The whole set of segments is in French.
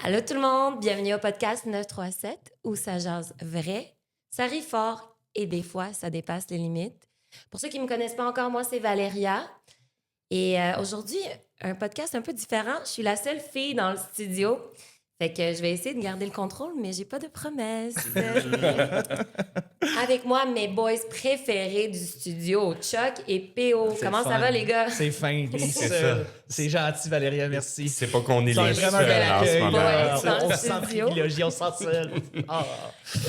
Allô tout le monde, bienvenue au podcast 937 où ça jase vrai, ça rit fort et des fois ça dépasse les limites. Pour ceux qui ne me connaissent pas encore, moi c'est Valéria et aujourd'hui un podcast un peu différent. Je suis la seule fille dans le studio, fait que je vais essayer de garder le contrôle mais j'ai pas de promesses. Avec moi mes boys préférés du studio, Chuck et PO. Comment ça va les gars? C'est fin, C'est ça. C'est gentil, Valéria, merci. C'est pas qu'on est C'est les vraiment seuls bel en ce accueil. moment. Ouais. On Dans se le sent studio. privilégié, on se sent seul. Ah.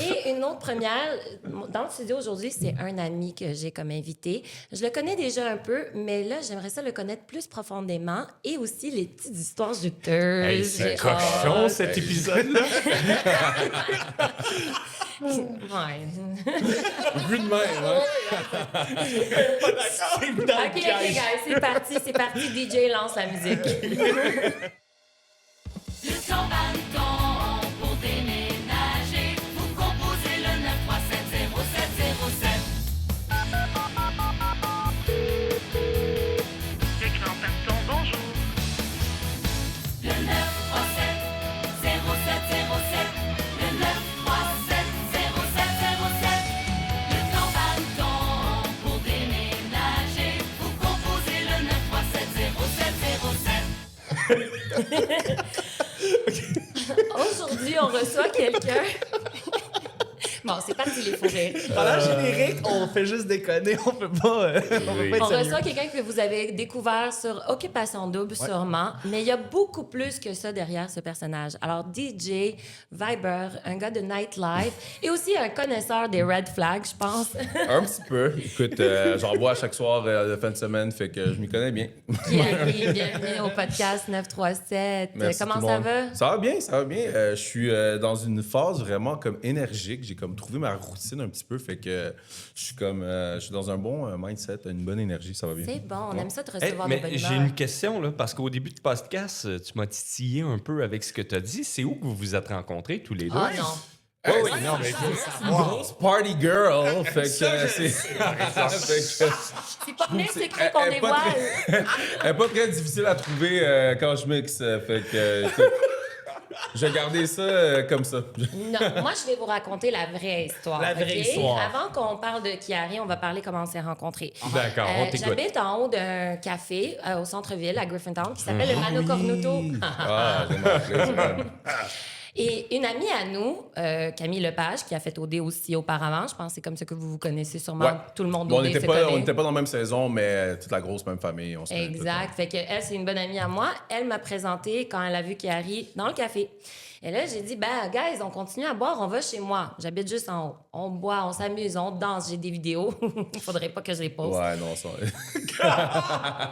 Et une autre première, dans le studio aujourd'hui, c'est un ami que j'ai comme invité. Je le connais déjà un peu, mais là, j'aimerais ça le connaître plus profondément et aussi les petites histoires juteuses. Hey, J'ai c'est cochon hâte. cet épisode-là. Ouais. Vu de même, hein? C'est dans le OK, piège. guys, c'est parti. DJ lance la musique. Le temps bâton pour déménager. Vous composez le 9370707. Le grand bâton, bonjour. Le 9370707. Le 9370707. Le grand bâton pour déménager. Vous composez le 9370707. Aujourd'hui, on reçoit quelqu'un. Bon, c'est parti les fous rires. Pendant le générique, on fait juste déconner, on peut pas être On sérieux. reçoit quelqu'un que vous avez découvert sur Occupation Double, sûrement, mais il y a beaucoup plus que ça derrière ce personnage. Alors, DJ, Viber, un gars de nightlife et aussi un connaisseur des red flags, je pense, Un petit peu. Écoute, j'en vois à chaque soir de fin de semaine, fait que je m'y connais bien. qui arrive. Bienvenue au podcast 937. Merci Comment tout le ça monde. va? Ça va bien, ça va bien. Je suis dans une phase vraiment comme énergique. J'ai comme trouvé ma routine un petit peu, fait que je suis comme, je suis dans un bon mindset, une bonne énergie, ça va bien. C'est bon, on aime ça te Hey, recevoir de bonne mais j'ai humeur. une question, là, parce qu'au début du podcast, tu m'as titillé un peu avec ce que tu as dit. C'est où que vous vous êtes rencontrés tous les deux? Ah non. Oui, non, mais c'est une grosse party girl, fait que c'est... C'est pas vrai, c'est cru qu'on elle est est pas voile. Elle est pas très difficile à trouver quand je mixe, fait que... écoute, je vais garder ça comme ça. Non, moi, je vais vous raconter la vraie histoire. La vraie OK? histoire. Avant qu'on parle de Kiari, on va parler comment on s'est rencontrés. D'accord, on t'écoute. J'habite en haut d'un café au centre-ville, à Griffintown, qui s'appelle le Mano Cornuto. Ah, j'ai manqué ça. Et une amie à nous, Camille Lepage, qui a fait OD aussi auparavant, je pense que c'est comme ça que vous vous connaissez sûrement. Ouais. Tout le monde Bon, OD se on connaît. n'était pas dans la même saison, mais toute la grosse même famille, on se connaît tout le temps. Exact. Fait que elle, c'est une bonne amie à moi. Elle m'a présenté quand elle a vu Kiari dans le café. Et là, j'ai dit, ben, guys, on continue à boire, on va chez moi. J'habite juste en haut. On boit, on s'amuse, on danse, j'ai des vidéos. Il faudrait pas que je les poste. Ouais, non, ça...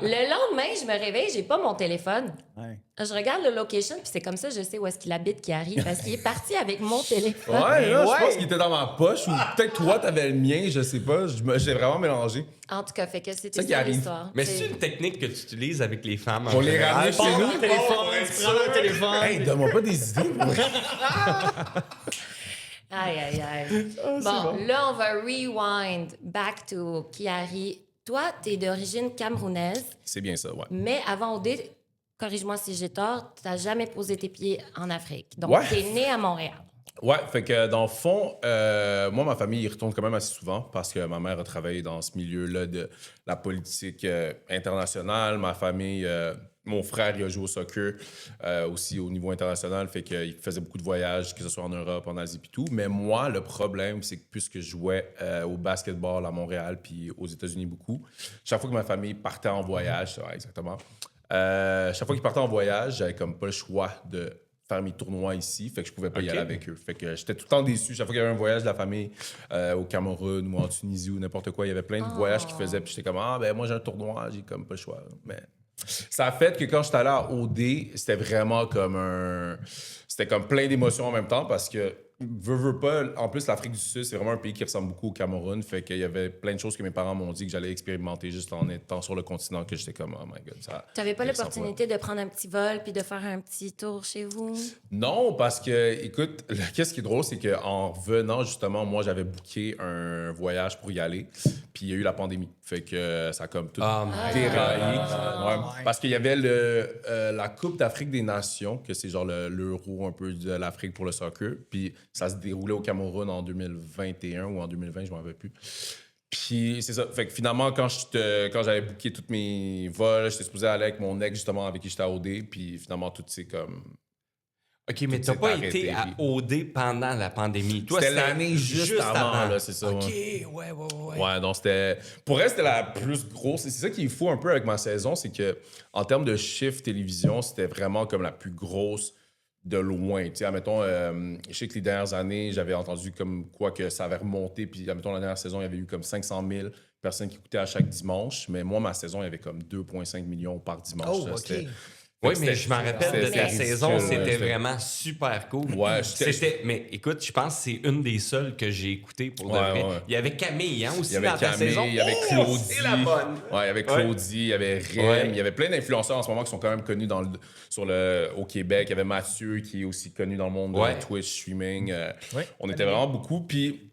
Le lendemain, je me réveille, j'ai pas mon téléphone. Ouais. Je regarde le location, puis c'est comme ça, je sais où est-ce qu'il habite, Kiari, parce qu'il est parti avec mon téléphone. Ouais, là, Ouais. je pense qu'il était dans ma poche, ou peut-être toi, t'avais le mien, je sais pas. J'ai vraiment mélangé. En tout cas, fait que c'était Ça qui ça arrive. l'histoire. Mais c'est une technique que tu utilises avec les femmes. en Pour les général? ramener chez Prends nous. le téléphone, tu prends le téléphone. Hey, donne-moi pas des idées. Aïe, aïe, aïe. Bon, là, on va rewind back to Kiari. Toi, t'es d'origine camerounaise, C'est bien ça, ouais. mais avant OD, corrige-moi si j'ai tort, t'as jamais posé tes pieds en Afrique. Donc, Ouais. t'es né à Montréal. Ouais, fait que dans le fond, moi, ma famille y retourne quand même assez souvent parce que ma mère a travaillé dans ce milieu-là de la politique internationale. Ma famille, mon frère, il a joué au soccer aussi au niveau international, fait qu'il faisait beaucoup de voyages, que ce soit en Europe, en Asie puis tout. Mais moi, le problème, c'est que puisque je jouais au basketball à Montréal puis aux États-Unis beaucoup, chaque fois que ma famille partait en voyage, ouais, exactement, chaque fois qu'ils partaient en voyage, j'avais comme pas le choix de faire mes tournois ici, fait que je pouvais pas y Ok. aller avec eux. Fait que j'étais tout le temps déçu. Chaque fois qu'il y avait un voyage de la famille au Cameroun ou en Tunisie ou n'importe quoi, il y avait plein de voyages qu'ils faisaient. Puis j'étais comme, ah, ben moi j'ai un tournoi, j'ai comme pas le choix. Mais ça a fait que quand j'étais allé à OD, c'était vraiment comme un... C'était comme plein d'émotions en même temps parce que veux pas. En plus, l'Afrique du Sud, c'est vraiment un pays qui ressemble beaucoup au Cameroun. Fait qu'il y avait plein de choses que mes parents m'ont dit que j'allais expérimenter juste en étant sur le continent, que j'étais comme, oh my god, ça. Tu n'avais pas je le sens l'opportunité de prendre un petit vol puis de faire un petit tour chez vous? Non, parce que, écoute, qu'est-ce qui est drôle, c'est qu'en revenant, justement, moi, j'avais booké un voyage pour y aller, puis il y a eu la pandémie. Fait que ça a comme tout déraillé. Ouais. Parce qu'il y avait la Coupe d'Afrique des Nations, que c'est genre l'euro un peu de l'Afrique pour le soccer, puis ça se déroulait au Cameroun en 2021 ou en 2020, je m'en rappelle plus. Puis c'est ça. Fait que finalement, quand j'avais booké tous mes vols, j'étais supposé aller avec mon ex, justement, avec qui j'étais à OD, puis finalement, tout c'est comme... OK, mais t'as s'est pas arrêté, été à puis- OD pendant la pandémie. Toi, C'était l'année juste avant, là, c'est ça. OK, ouais. ouais. Ouais, donc c'était. Pour elle, c'était la plus grosse. Et c'est ça qui est fou un peu avec ma saison, c'est que en termes de chiffre télévision, c'était vraiment comme la plus grosse de loin. Tu sais, admettons, je sais que les dernières années, j'avais entendu comme quoi que ça avait remonté. Puis, admettons, la dernière saison, il y avait eu comme 500 000 personnes qui écoutaient à chaque dimanche. Mais moi, ma saison, il y avait comme 2,5 millions par dimanche. Oh, là. OK. C'était- Oui, Fait que mais je m'en rappelle de c'était ta ridicule, saison, là. c'était vraiment super cool. Ouais, Mais écoute, je pense que c'est une des seules que j'ai écoutées pour de Ouais, vrai. ouais. Il y avait Camille aussi Il y avait dans ta Camille, saison. il y avait Oh, Claudie. c'est la bonne. Ouais, il y avait Claudie, il y avait Rem, Ouais. il y avait plein d'influenceurs en ce moment qui sont quand même connus au Québec. Il y avait Mathieu qui est aussi connu dans le monde Ouais. de Twitch, streaming. Ouais. On était vraiment beaucoup. Puis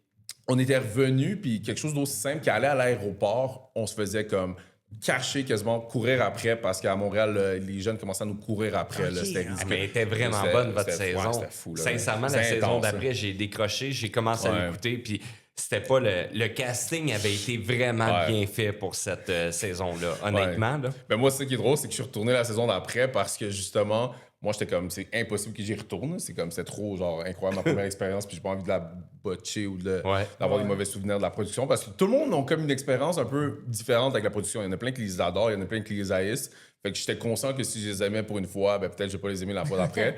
on était revenus, puis quelque chose d'aussi simple qu'aller à l'aéroport, on se faisait comme cacher quasiment, courir après, parce qu'à Montréal, les jeunes commençaient à nous courir après. Là, Ok. c'était Ah, ridicule. mais elle était vraiment C'était- bonne, votre c'était- ouais, saison. c'était fou, là. Sincèrement, C'est la saison intense, d'après, hein. j'ai décroché, j'ai commencé à Ouais. l'écouter, puis c'était pas le casting avait été vraiment Ouais. bien fait pour cette saison-là, honnêtement. Là. Ben moi, ce qui est drôle, c'est que je suis retourné la saison d'après parce que justement, moi, j'étais comme, c'est impossible que j'y retourne. C'est comme, c'était trop, genre, incroyable ma première expérience, puis j'ai pas envie de la botcher ou Ouais. d'avoir des mauvais souvenirs de la production parce que tout le monde a comme une expérience un peu différente avec la production. Il y en a plein qui les adorent, il y en a plein qui les haïssent. Fait que j'étais conscient que si je les aimais pour une fois, ben peut-être je vais pas les aimer la fois d'après.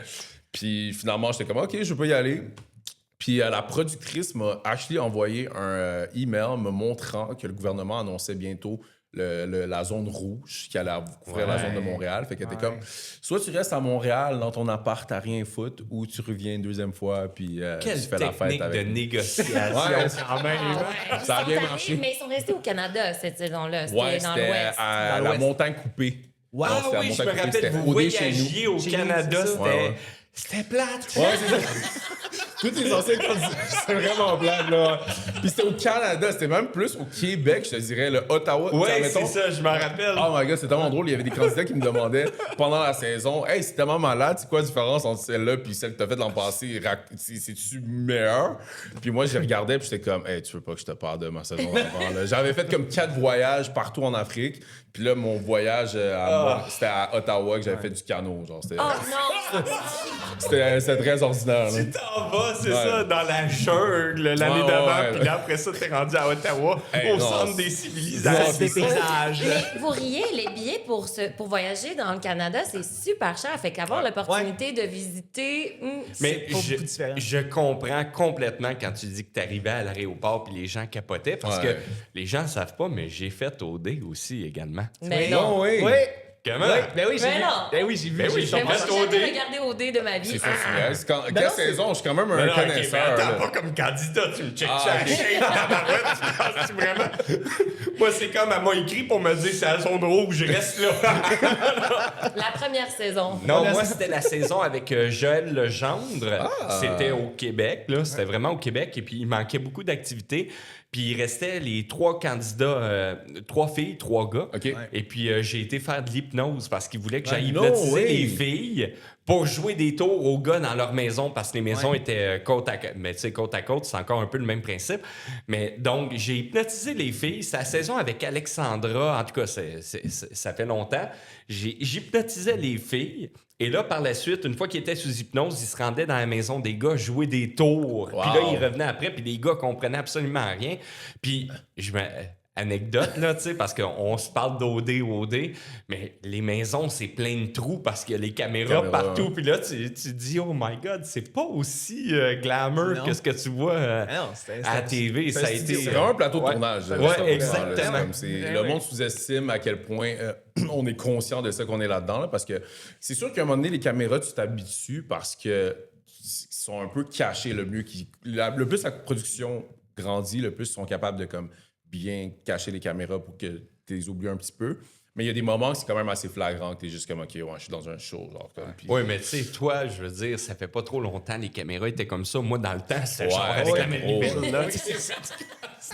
Puis finalement, j'étais comme, OK, je peux y aller. Puis la productrice m'a actually envoyé un email me montrant que le gouvernement annonçait bientôt la zone rouge qui allait couvrir la zone de Montréal. Fait qu'elle était comme, soit tu restes à Montréal dans ton appart à rien foutre, ou tu reviens une deuxième fois, puis Quelle tu fais la fête technique de avec. négociation. Ouais, quand même. Ah ouais. Ça a Ils bien sont allés, marché. mais ils sont restés au Canada cette saison-là. C'était Ouais, dans c'était l'Ouest. à Dans la l'Ouest. montagne coupée. Wow. Ah c'était à oui, je Montagne me Coupée, rappelle, c'était vous OD chez nous. voyagiez au Chez nous, Canada, c'est ça. Ouais. c'était plate. Ouais, c'est ça. Toutes les anciennes candidats, c'est vraiment blague, là. Puis c'était au Canada, c'était même plus au Québec, je te dirais, le Ottawa. Oui, Tu sais, c'est mettons- ça, je m'en rappelle. Oh my god, c'est tellement drôle. Il y avait des candidats qui me demandaient pendant la saison, hey, c'est tellement malade, c'est quoi la différence entre celle-là puis celle que t'as faite l'an passé? C'est-tu meilleur? Puis moi, je regardais puis j'étais comme, hey, tu veux pas que je te parle de ma saison d'avant, là? J'avais fait comme 4 voyages partout en Afrique. Puis là, mon voyage, c'était à Ottawa que j'avais fait du canot. Genre, c'était, Oh non! c'était très ordinaire. Là. Tu t'en vas, c'est Ouais. ça, dans la jungle l'année Ouais, d'avant, ouais. puis là, après ça, t'es rendu à Ottawa, Hey, au non, centre des Non, civilisations. c'est ça. paysages. Mais vous riez, les billets pour voyager dans le Canada, c'est super cher. Fait qu'avoir l'opportunité de visiter, Mais C'est pas beaucoup différent. je comprends complètement quand tu dis que tu arrivais à l'aéroport puis les gens capotaient parce Ouais. que les gens ne savent pas, mais j'ai fait OD aussi également. mais Oui. non. oui. Oui. Comment? Oui, ben oui, j'ai Mais vu. non. Ben oui, j'ai vu. Ben oui, j'ai j'ai Mais moi, fait j'ai jamais OD. regardé OD de ma vie. C'est ça, c'est quelle non, saison? Je suis quand même un Non, non, ok, mais connaisseur. attends, là. pas comme candidat, tu me checkes Ah, chaque ok. shape, tabarouette, tu penses-tu vraiment? Moi, c'est comme elle m'a écrit pour me dire c'est la zone rouge, je reste là. La première saison. Non, moi, c'était la saison avec Joël Legendre. C'était au Québec, là. C'était vraiment au Québec. Et puis, il manquait beaucoup d'activités. Puis, il restait les 3 candidats, 3 filles, 3 gars. OK. Et puis, j'ai été faire de l'hypnose parce qu'il voulait que j'aille no hypnotiser way. les filles pour jouer des tours aux gars dans leur maison parce que les maisons étaient côte à côte. Mais tu sais, côte à côte, c'est encore un peu le même principe. Mais donc, j'ai hypnotisé les filles. C'est la saison avec Alexandra. En tout cas, ça fait longtemps. J'hypnotisais les filles. Et là, par la suite, une fois qu'ils étaient sous hypnose, ils se rendaient dans la maison des gars jouer des tours. Puis là, ils revenaient après, puis les gars comprenaient absolument rien. Puis, anecdote, là, tu sais, parce qu'on se parle d'OD, mais les maisons, c'est plein de trous parce qu'il y a les caméras partout. Puis là, tu dis, oh my God, c'est pas aussi glamour Non. que ce que tu vois Non, c'était- à la TV. Ça a c'était- été... C'est vraiment un plateau de Ouais. tournage. là, Ouais, c'est pas exactement. là, c'est comme Ouais, le ouais. monde sous-estime à quel point on est conscient de ça qu'on est là-dedans. Là, parce que c'est sûr qu'à un moment donné, les caméras, tu t'habitues parce que sont un peu cachés, le plus la production grandit, le plus ils sont capables de comme bien cacher les caméras pour que tu les oublies un petit peu. Mais il y a des moments où c'est quand même assez flagrant que t'es juste comme, OK, ouais, je suis dans un show. Genre, comme, puis... Oui, mais tu sais, toi, je veux dire, ça fait pas trop longtemps, les caméras étaient comme ça. Moi, dans le temps, c'était Ouais, genre avec ouais, la manivelle, là.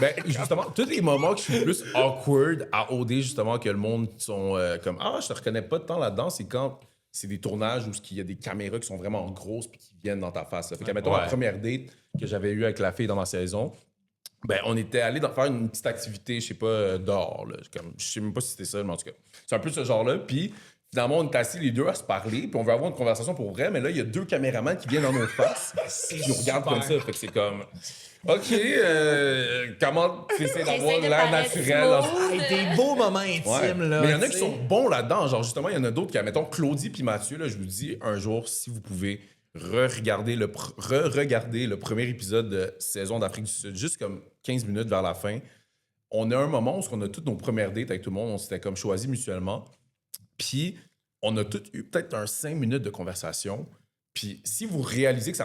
Ben, justement, tous les moments que je suis plus awkward à OD, justement, que le monde sont comme, ah, je te reconnais pas tant là-dedans, c'est quand c'est des tournages où il y a des caméras qui sont vraiment grosses puis qui viennent dans ta face. Là. Fait que, mettons, la première date que j'avais eue avec la fille dans ma saison, ben, on était allé faire une petite activité, je sais pas, dehors. Là. Comme, je sais même pas si c'était ça, mais en tout cas, c'est un peu ce genre-là. Puis finalement, on est assis les deux à se parler, puis on veut avoir une conversation pour vrai, mais là, il y a 2 caméramans qui viennent dans nos faces, qui nous regardent comme ça. Fait que c'est comme, OK, comment tu essaies d'avoir Essaye de l'air paraître naturel? smooth. Hey, des beaux moments Ouais. intimes, là. Mais il y en a tu qui sais. sont bons là-dedans. Genre, justement, il y en a d'autres qui, mettons, Claudie puis Mathieu, là, je vous dis, un jour, si vous pouvez re-regarder le premier épisode de saison d'Afrique du Sud, juste comme 15 minutes vers la fin, on a un moment où on a toutes nos premières dates avec tout le monde, on s'était comme choisis mutuellement, puis on a toutes eu peut-être un 5 minutes de conversation. Puis si vous réalisez que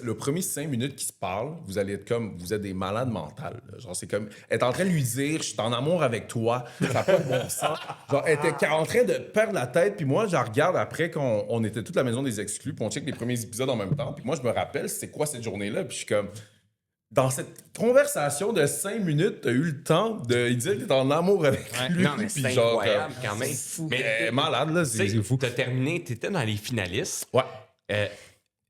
le premier 5 minutes qui se parle, vous allez être comme, vous êtes des malades mentales. Là. Genre, c'est comme, elle est en train de lui dire, je suis en amour avec toi, ça n'a pas de bon sens. Genre, elle était en train de perdre la tête, puis moi, je la regarde après qu'on était toute la maison des exclus, puis on check les premiers épisodes en même temps, puis moi, je me rappelle, c'est quoi cette journée-là, puis je suis comme, dans cette conversation de 5 minutes, t'as eu le temps de lui dire que t'es en amour avec lui. Non, mais puis c'est genre, incroyable quand même. mais malade, là, Tu sais, c'est fou. t'as terminé, t'étais dans les finalistes. Ouais.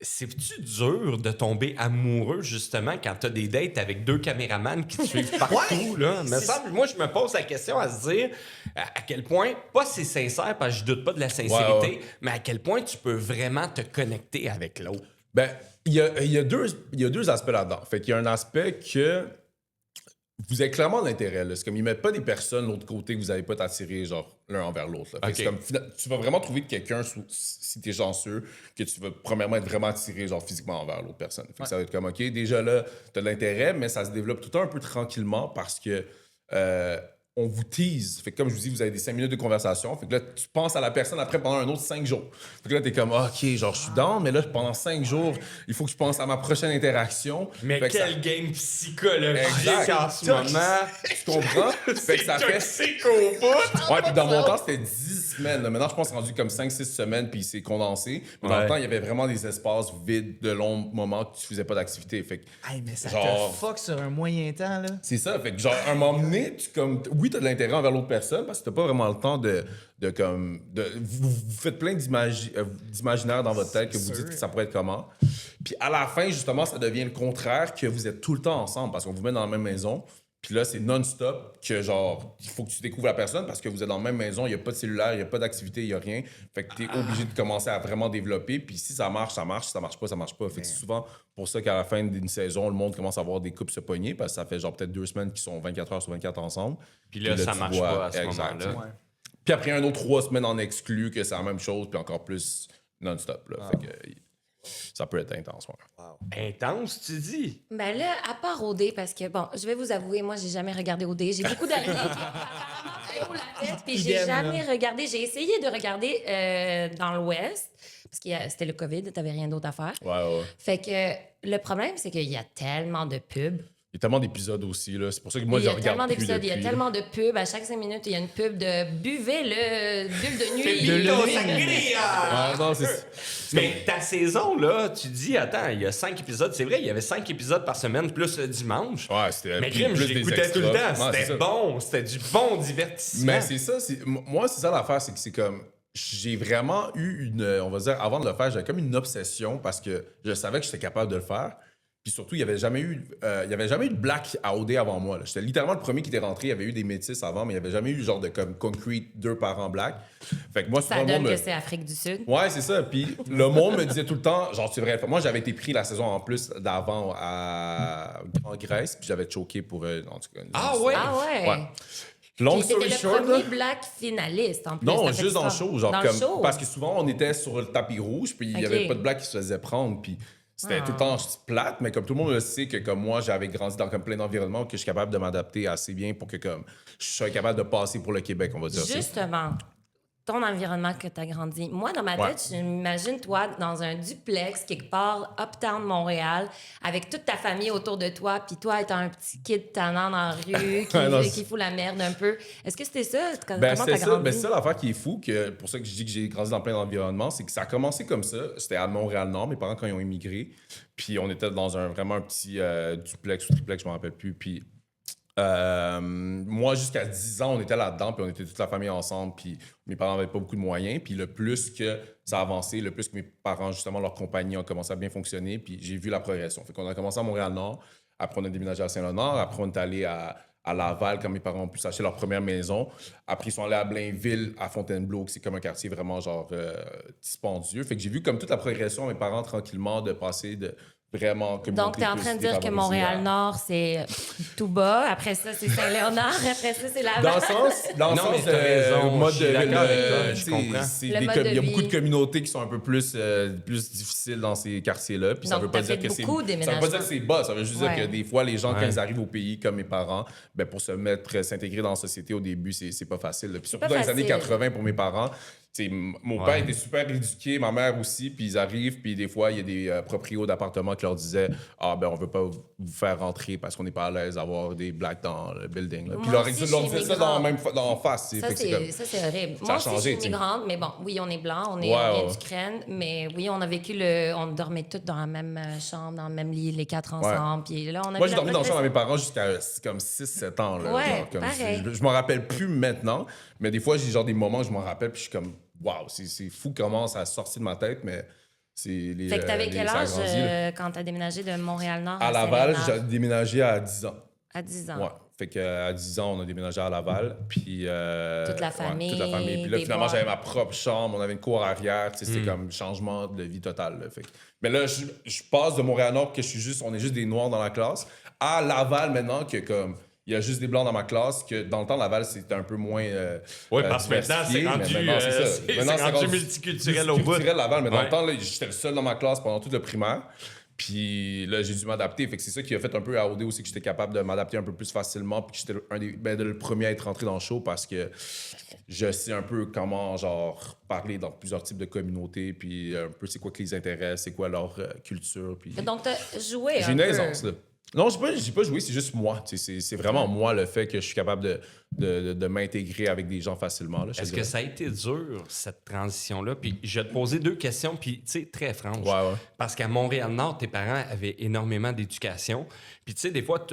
C'est-tu dur de tomber amoureux, justement, quand t'as des dates avec 2 caméramans qui te suivent partout, là? Moi, je me pose la question à se dire à quel point, pas c'est sincère, parce que je doute pas de la sincérité, Ouais. mais à quel point tu peux vraiment te connecter avec l'autre. Ben, il y a deux aspects là-dedans. Fait qu'il y a un aspect que vous avez clairement de l'intérêt. Là. C'est comme ils mettent pas des personnes de l'autre côté que vous n'allez pas t'attirer genre l'un envers l'autre. Là. Fait que Ok. c'est comme, tu vas vraiment trouver quelqu'un, si t'es chanceux, que tu vas premièrement être vraiment attiré genre physiquement envers l'autre personne. Fait que ça va être comme, OK, déjà là, t'as de l'intérêt, mais ça se développe tout le temps un peu tranquillement parce que on vous tease. Fait que comme je vous dis, vous avez des 5 minutes de conversation. Fait que là, tu penses à la personne après pendant un autre 5 jours. Fait que là, t'es comme, OK, genre, je suis down, mais là, pendant 5 jours, il faut que je pense à ma prochaine interaction. Mais Fait que quel ça- game psychologique Exact. en ce moment. Tu comprends? Fait que ça fait... Toxique au bout. Ouais, puis dans mon temps, c'était 10 semaines. Là. Maintenant, je pense que c'est rendu comme 5-6 semaines, puis c'est condensé. Mais dans le Ouais. temps, il y avait vraiment des espaces vides de longs moments que tu faisais pas d'activité. Fait que Hey, mais ça Genre- te fuck sur un moyen temps, là. c'est ça. Fait que genre, à un moment donné, oui, t'as de l'intérêt envers l'autre personne parce que t'as pas vraiment le temps vous faites plein d'imaginaires dans votre tête que vous dites que ça pourrait être comment. Puis à la fin, justement, ça devient le contraire, que vous êtes tout le temps ensemble parce qu'on vous met dans la même maison. Puis là, c'est non-stop que genre, il faut que tu découvres la personne parce que vous êtes dans la même maison, il n'y a pas de cellulaire, il n'y a pas d'activité, il n'y a rien. Fait que tu es obligé de commencer à vraiment développer. Puis si ça marche, ça marche. Si ça marche pas, ça marche pas. Fait que c'est souvent pour ça qu'à la fin d'une saison, le monde commence à avoir des couples se pogner parce que ça fait genre peut-être 2 semaines qu'ils sont 24 heures sur 24 ensemble. Puis là, ça tu marche vois- pas à ce exact. moment-là. Puis après un autre 3 semaines en exclu, que c'est la même chose, puis encore plus non-stop. Là. Fait que ça peut être intense. Ouais. Intense, tu dis? Ben là, à part OD, parce que, bon, je vais vous avouer, moi, j'ai jamais regardé OD. J'ai beaucoup d'amis qui apparemment haut la tête, puis j'ai Idem, jamais regardé. J'ai essayé de regarder dans l'Ouest, parce que c'était le COVID, t'avais rien d'autre à faire. Ouais. Fait que le problème, c'est qu'il y a tellement de pubs. Il y a tellement d'épisodes aussi. Là. C'est pour ça que moi, Il y je a regarde tellement plus d'épisodes, il y a depuis. tellement de pubs. À chaque 5 minutes, il y a une pub de buvez le bulle de nuit. Finito sangria! Ouais, non, c'est Mais ta saison, là, tu dis, attends, il y a 5 épisodes. C'est vrai, il y avait 5 épisodes par semaine, plus le dimanche. Ouais, c'était Mais plus- crime, je plus des l'écoutais tout le extras. temps. Ouais, c'est C'était ça. bon. C'était du bon divertissement. Mais c'est ça. Moi, c'est ça l'affaire. C'est que c'est comme. J'ai vraiment eu on va dire, avant de le faire, j'avais comme une obsession parce que je savais que j'étais capable de le faire. Puis surtout, il n'y avait jamais eu de black à OD avant moi. là. J'étais littéralement le premier qui était rentré. Il y avait eu des métis avant, mais il n'y avait jamais eu genre de comme concrete 2 parents black. Fait que moi, souvent, Ça le donne monde que me- c'est Afrique du Sud. Ouais, c'est ça. Puis le monde me disait tout le temps, genre, c'est vrai. Moi, j'avais été pris la saison en plus d'avant en Grèce, puis j'avais choqué pour en tout cas. Ah ouais? Ah ouais? Ouais. Long Puis story c'était le short, premier là. black finaliste, en plus. Non, Ça fait juste dans le ça. show. Genre Dans comme, le show? Parce que souvent, on était sur le tapis rouge, puis il n'y Ok. avait pas de black qui se faisait prendre. Puis c'était tout le temps plate, mais comme tout le monde le sait, que comme moi, j'avais grandi dans comme plein d'environnements, que je suis capable de m'adapter assez bien pour que comme je sois capable de passer pour le Québec, on va dire. ça. Justement, ton environnement que tu as grandi. Moi, dans ma tête, je m'imagine toi dans un duplex quelque part, uptown Montréal, avec toute ta famille autour de toi, puis toi étant un petit kid tannant dans la rue qui fout la merde un peu. Est-ce que c'était ça? Comment t'as grandi? C'est ça l'affaire qui est fou, pour ça que je dis que j'ai grandi dans plein d'environnements, c'est que ça a commencé comme ça. C'était à Montréal-Nord, mes parents quand ils ont immigré, puis on était dans vraiment un petit duplex ou triplex, je me rappelle plus, puis moi, jusqu'à 10 ans, on était là-dedans, puis on était toute la famille ensemble, puis mes parents n'avaient pas beaucoup de moyens. Puis le plus que ça a avancé, le plus que mes parents, justement, leur compagnie ont commencé à bien fonctionner, puis j'ai vu la progression. Fait qu'on a commencé à Montréal-Nord, après on a déménagé à Saint-Léonard, après on est allé à Laval quand mes parents ont pu s'acheter leur première maison. Après, ils sont allés à Blainville, à Fontainebleau, qui c'est comme un quartier vraiment genre dispendieux. Fait que j'ai vu comme toute la progression de mes parents tranquillement de passer de vraiment communauté. Donc, tu es en train de dire que Montréal-Nord, c'est tout bas. Après ça, c'est Saint-Léonard. Après ça, c'est Laval. Dans le sens mais t'as raison, mode je suis de d'accord avec toi, je comprends. Il y a beaucoup de communautés qui sont un peu plus difficiles dans ces quartiers-là. Puis ça Donc, veut pas t'as dire fait que c'est. beaucoup de Ça veut pas déménagements. dire que c'est bas. Ça veut juste dire que des fois, les gens, quand Ouais. ils arrivent au pays, comme mes parents, ben, pour s'intégrer dans la société au début, c'est pas facile. Puis surtout pas dans les années facile. 80 pour mes parents. T'sais, mon père était super éduqué, ma mère aussi, puis ils arrivent, puis des fois, il y a des proprios d'appartements qui leur disaient « Ah, ben on veut pas vous faire rentrer parce qu'on n'est pas à l'aise d'avoir des blacks dans le building. » Puis Moi leur aussi, disait je suis ça en face. Ça, Fait que c'est comme- c'est horrible. Ça Moi a aussi, changé, je suis tu sais. immigrante, mais bon, oui, on est blanc, on vient d'Ukraine, mais oui, on a vécu on dormait tous dans la même chambre, dans le même lit, les quatre ensemble, puis là, on a Moi, vu j'ai la dormi dans le chambre progression. avec mes parents jusqu'à comme 6-7 ans. Là, Ouais, genre, comme pareil. je m'en rappelle plus maintenant, mais des fois, j'ai genre des moments où je m'en rappelle, puis je suis comme, waouh, c'est fou comment ça a sorti de ma tête, mais c'est les. Fait que t'avais quel ça a âge grandi, là. quand t'as déménagé de Montréal-Nord À Laval, Saint-Léonard? j'ai déménagé à 10 ans. À 10 ans. Ouais. Fait qu'à 10 ans, on a déménagé à Laval. Puis. Toute la famille, toute la famille. Puis là, des finalement, boîtes. j'avais ma propre chambre. On avait une cour arrière. Tu sais, c'était comme changement de vie total. Là. Fait que- Mais là, je passe de Montréal-Nord, que on est juste des Noirs dans la classe, à Laval maintenant, que comme. Il y a juste des Blancs dans ma classe, que dans le temps, Laval, c'était un peu moins. Oui, parce que maintenant, c'est diversifié, rendu, mais maintenant, c'est ça. c'est Maintenant, rendu multiculturel au bout. Multiculturel, Laval, mais dans Ouais. le temps, là, j'étais le seul dans ma classe pendant tout le primaire. Puis là, j'ai dû m'adapter. Fait que c'est ça qui a fait un peu à OD aussi, que j'étais capable de m'adapter un peu plus facilement. Puis que j'étais le premier à être rentré dans le show parce que je sais un peu comment, genre, parler dans plusieurs types de communautés. Puis un peu c'est quoi qui les intéresse, c'est quoi leur culture. Puis Donc, t'as joué j'ai un une peu. aisance, là. Non, j'ai pas joué, c'est juste moi. Tu sais, c'est vraiment moi le fait que je suis capable de m'intégrer avec des gens facilement. Là, je te Est-ce que dirais. ça a été dur, cette transition-là? Puis je vais te poser deux questions, puis tu sais, très franches. Ouais. Parce qu'à Montréal-Nord, tes parents avaient énormément d'éducation. Puis tu sais, des fois,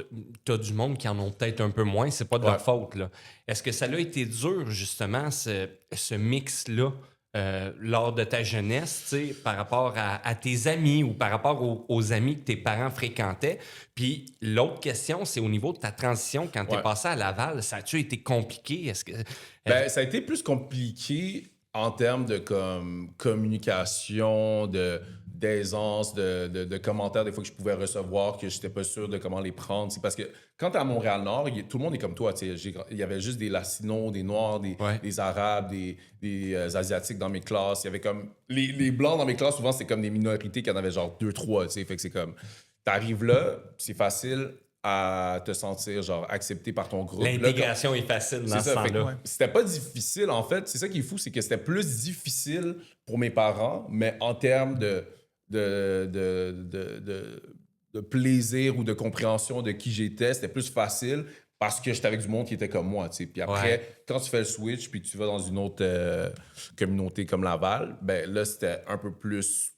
t'as du monde qui en ont peut-être un peu moins. C'est pas de leur faute, là. Est-ce que ça a été dur, justement, ce mix-là? Lors de ta jeunesse, tu sais, par rapport à tes amis ou par rapport aux amis que tes parents fréquentaient. Puis l'autre question, c'est au niveau de ta transition quand tu es Ouais. passé à Laval. Ça a-tu été compliqué? Est-ce que... Ben, ça a été plus compliqué en termes de comme, communication, d'aisance, de commentaires des fois que je pouvais recevoir que j'étais pas sûr de comment les prendre. C'est parce que quand t'es à Montréal-Nord, tout le monde est comme toi. Tu sais, il y avait juste des Latinos, des Noirs, des Arabes, des Asiatiques dans mes classes. Il y avait comme... Les Blancs dans mes classes, souvent, c'était comme des minorités qui en avaient genre 2-3. Tu sais, fait que c'est comme... T'arrives là, c'est facile à te sentir genre accepté par ton groupe. Là, L'intégration est facile dans c'est ce ça, fait que temps-là. c'était pas difficile, en fait. C'est ça qui est fou, c'est que c'était plus difficile pour mes parents, mais en termes de plaisir ou de compréhension de qui j'étais, c'était plus facile parce que j'étais avec du monde qui était comme moi, tu sais. Puis après, quand tu fais le switch puis que tu vas dans une autre communauté comme Laval, ben là, c'était un peu plus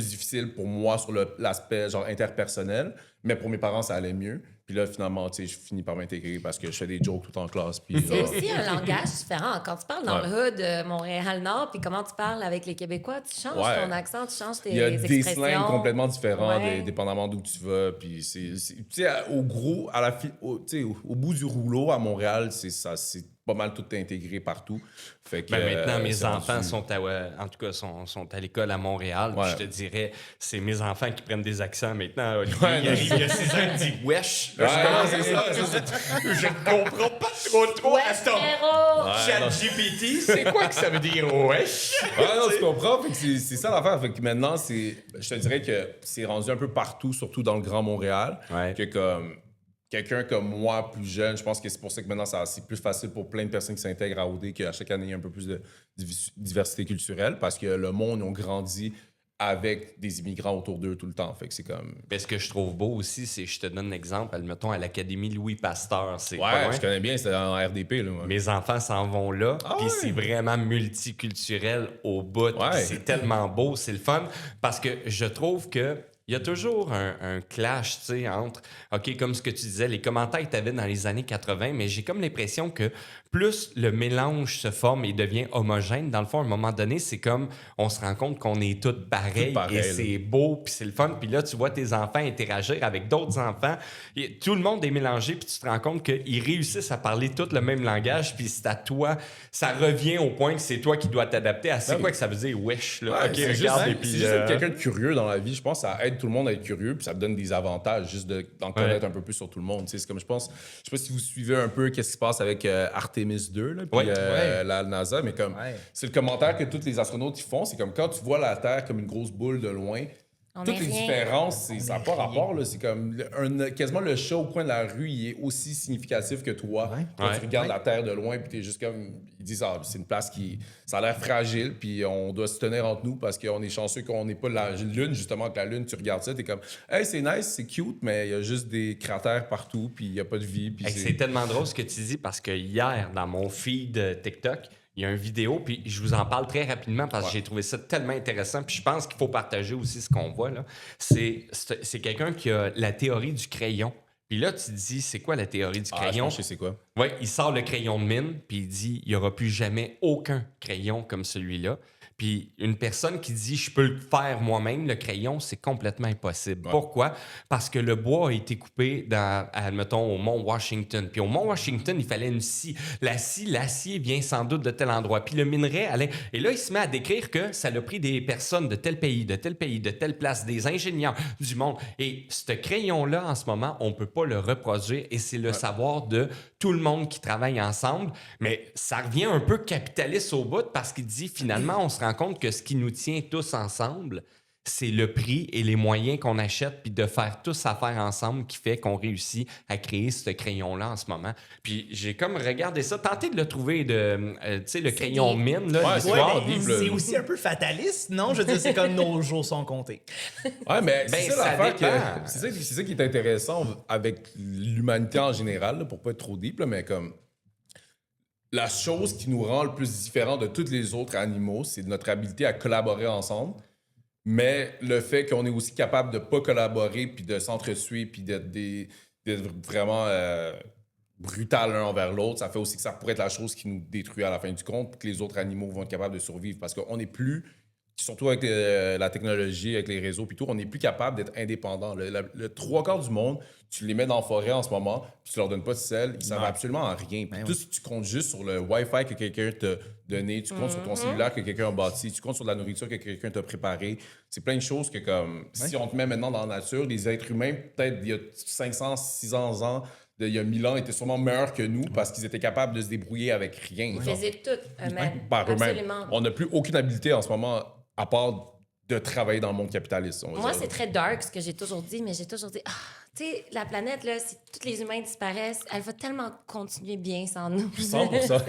difficile pour moi sur l'aspect genre interpersonnel, mais pour mes parents, ça allait mieux. Puis là, finalement, tu sais, je finis par m'intégrer parce que je fais des jokes tout en classe. Puis, C'est aussi un langage différent. Quand tu parles dans le hood de Montréal-Nord, puis comment tu parles avec les Québécois, tu changes ton accent, tu changes tes il y a des expressions. slangs complètement différents, Ouais. dépendamment d'où tu vas. Puis tu sais, au gros, tu sais, au bout du rouleau à Montréal, c'est pas mal tout intégré partout. Fait que, Ben maintenant, mes c'est enfants rendu- sont en tout cas, sont à l'école à Montréal. Puis Ouais. je te dirais, c'est mes enfants qui prennent des accents maintenant. Olivier, Ouais, il non, arrive, il y a 6 ans, il dit « wesh ». Ouais, Là, je commence c'est à ça. je ne comprends pas trop Ouais, à ce temps. frérot! ChatGPT, c'est quoi que ça veut dire « wesh » Ouais, non, tu comprends. Fait que c'est ça l'affaire. Fait que maintenant, je te dirais que c'est rendu un peu partout, surtout dans le Grand Montréal, Ouais. que comme quelqu'un comme moi, plus jeune, je pense que c'est pour ça que maintenant, c'est plus facile pour plein de personnes qui s'intègrent à OD qu'à chaque année, il y a un peu plus de diversité culturelle parce que le monde, on grandit avec des immigrants autour d'eux tout le temps. Fait que c'est comme... Mais ce que je trouve beau aussi, c'est, je te donne un exemple, admettons, à l'Académie Louis Pasteur. C'est pas Ouais, loin. je connais bien, c'est en RDP. Là, ouais. Mes enfants s'en vont là, Ah puis ouais. c'est vraiment multiculturel au bout. Puis Ouais. c'est tellement beau, c'est le fun, parce que je trouve que il y a toujours un clash, tu sais, entre, OK, comme ce que tu disais, les commentaires que tu avais dans les années 80, mais j'ai comme l'impression que plus le mélange se forme et devient homogène, dans le fond, à un moment donné, c'est comme, on se rend compte qu'on est tous pareils, Tout pareil, et là. c'est beau, puis c'est le fun. Puis là, tu vois tes enfants interagir avec d'autres enfants. Et tout le monde est mélangé, puis tu te rends compte qu'ils réussissent à parler tout le même langage, puis c'est à toi, ça revient au point que c'est toi qui dois t'adapter à c'est Ben quoi oui. que ça veut dire, wesh, là. Ouais, OK, c'est regarde, juste, et puis... c'est juste être quelqu'un de curieux dans la vie. Je pense que ça aide tout le monde à être curieux, puis ça te donne des avantages juste d'en connaître un peu plus sur tout le monde. Tu sais, c'est comme je sais pas si vous suivez un peu qu'est-ce qui se passe avec Artemis 2, là, puis Ouais. la NASA, mais comme Ouais. c'est le commentaire que tous les astronautes ils font, c'est comme quand tu vois la Terre comme une grosse boule de loin. On Toutes est les rien. différences, ça n'a pas rien. rapport. Là. C'est comme quasiment le chat au coin de la rue, il est aussi significatif que toi. Ouais. Quand Ouais. tu regardes la Terre de loin, puis t'es juste comme. Ils disent, c'est une place qui. Ça a l'air fragile, puis on doit se tenir entre nous parce qu'on est chanceux qu'on n'ait pas la Lune, justement, que la Lune, tu regardes ça, t'es comme, hey, c'est nice, c'est cute, mais il y a juste des cratères partout, puis il n'y a pas de vie. Puis Hey, c'est tellement drôle ce que tu dis parce que hier, dans mon feed TikTok, il y a une vidéo, puis je vous en parle très rapidement parce que j'ai trouvé ça tellement intéressant. Puis je pense qu'il faut partager aussi ce qu'on voit là. C'est quelqu'un qui a la théorie du crayon. Puis là, tu te dis, c'est quoi la théorie du je crayon? pense que je sais c'est quoi. Oui, il sort le crayon de mine, puis il dit, il n'y aura plus jamais aucun crayon comme celui-là. Puis une personne qui dit, je peux le faire moi-même, le crayon, c'est complètement impossible. Ouais. Pourquoi? Parce que le bois a été coupé, admettons, au Mont Washington. Puis au Mont Washington, il fallait une scie. L'acier vient sans doute de tel endroit. Puis le minerai allait... Et là, il se met à décrire que ça a pris des personnes de tel pays, de tel pays, de telle place, des ingénieurs du monde. Et ce crayon-là, en ce moment, on ne peut pas le reproduire. Et c'est le savoir de tout le monde qui travaille ensemble. Mais ça revient un peu capitaliste au bout parce qu'il dit, finalement, on se rend compte que ce qui nous tient tous ensemble, c'est le prix et les moyens qu'on achète, puis de faire tous affaire ensemble qui fait qu'on réussit à créer ce crayon-là en ce moment. Puis j'ai comme regardé ça, tenté de le trouver, tu sais, le crayon des- mine, là, Ouais, l'histoire. mais Bible. c'est aussi un peu fataliste, non? Je veux dire, c'est comme nos jours sont comptés. Ouais, mais Ben, c'est ça ça l'affaire dépend. c'est ça qui est intéressant avec l'humanité en général, là, pour pas être trop deep, là, mais comme la chose qui nous rend le plus différent de tous les autres animaux, c'est notre habileté à collaborer ensemble. Mais le fait qu'on est aussi capable de pas collaborer, puis de s'entretuer, puis d'être vraiment brutal l'un envers l'autre, ça fait aussi que ça pourrait être la chose qui nous détruit à la fin du compte, puis que les autres animaux vont être capables de survivre. Parce qu'on n'est plus, surtout avec la technologie, avec les réseaux, puis tout, on n'est plus capable d'être indépendant. Le trois quarts du monde, tu les mets dans la forêt en ce moment, puis tu leur donnes pas de sel, ils savent absolument à rien. Puis tout, tu comptes juste sur le Wi-Fi que quelqu'un t'a donné, tu comptes sur ton cellulaire que quelqu'un a bâti, tu comptes sur de la nourriture que quelqu'un t'a préparée. C'est plein de choses que, comme, si on te met maintenant dans la nature, les êtres humains, peut-être il y a 500, 600 ans, il y a 1000 ans, étaient sûrement meilleurs que nous parce qu'ils étaient capables de se débrouiller avec rien. Ils genre. faisaient tout eux-mêmes. Par eux-mêmes. Absolument. On n'a plus aucune habilité en ce moment à part de travailler dans le monde capitaliste. On va Moi, dire. c'est très dark ce que j'ai toujours dit, mais j'ai toujours dit, tu sais, la planète, là, si tous les humains disparaissent, elle va tellement continuer bien sans nous. 100%.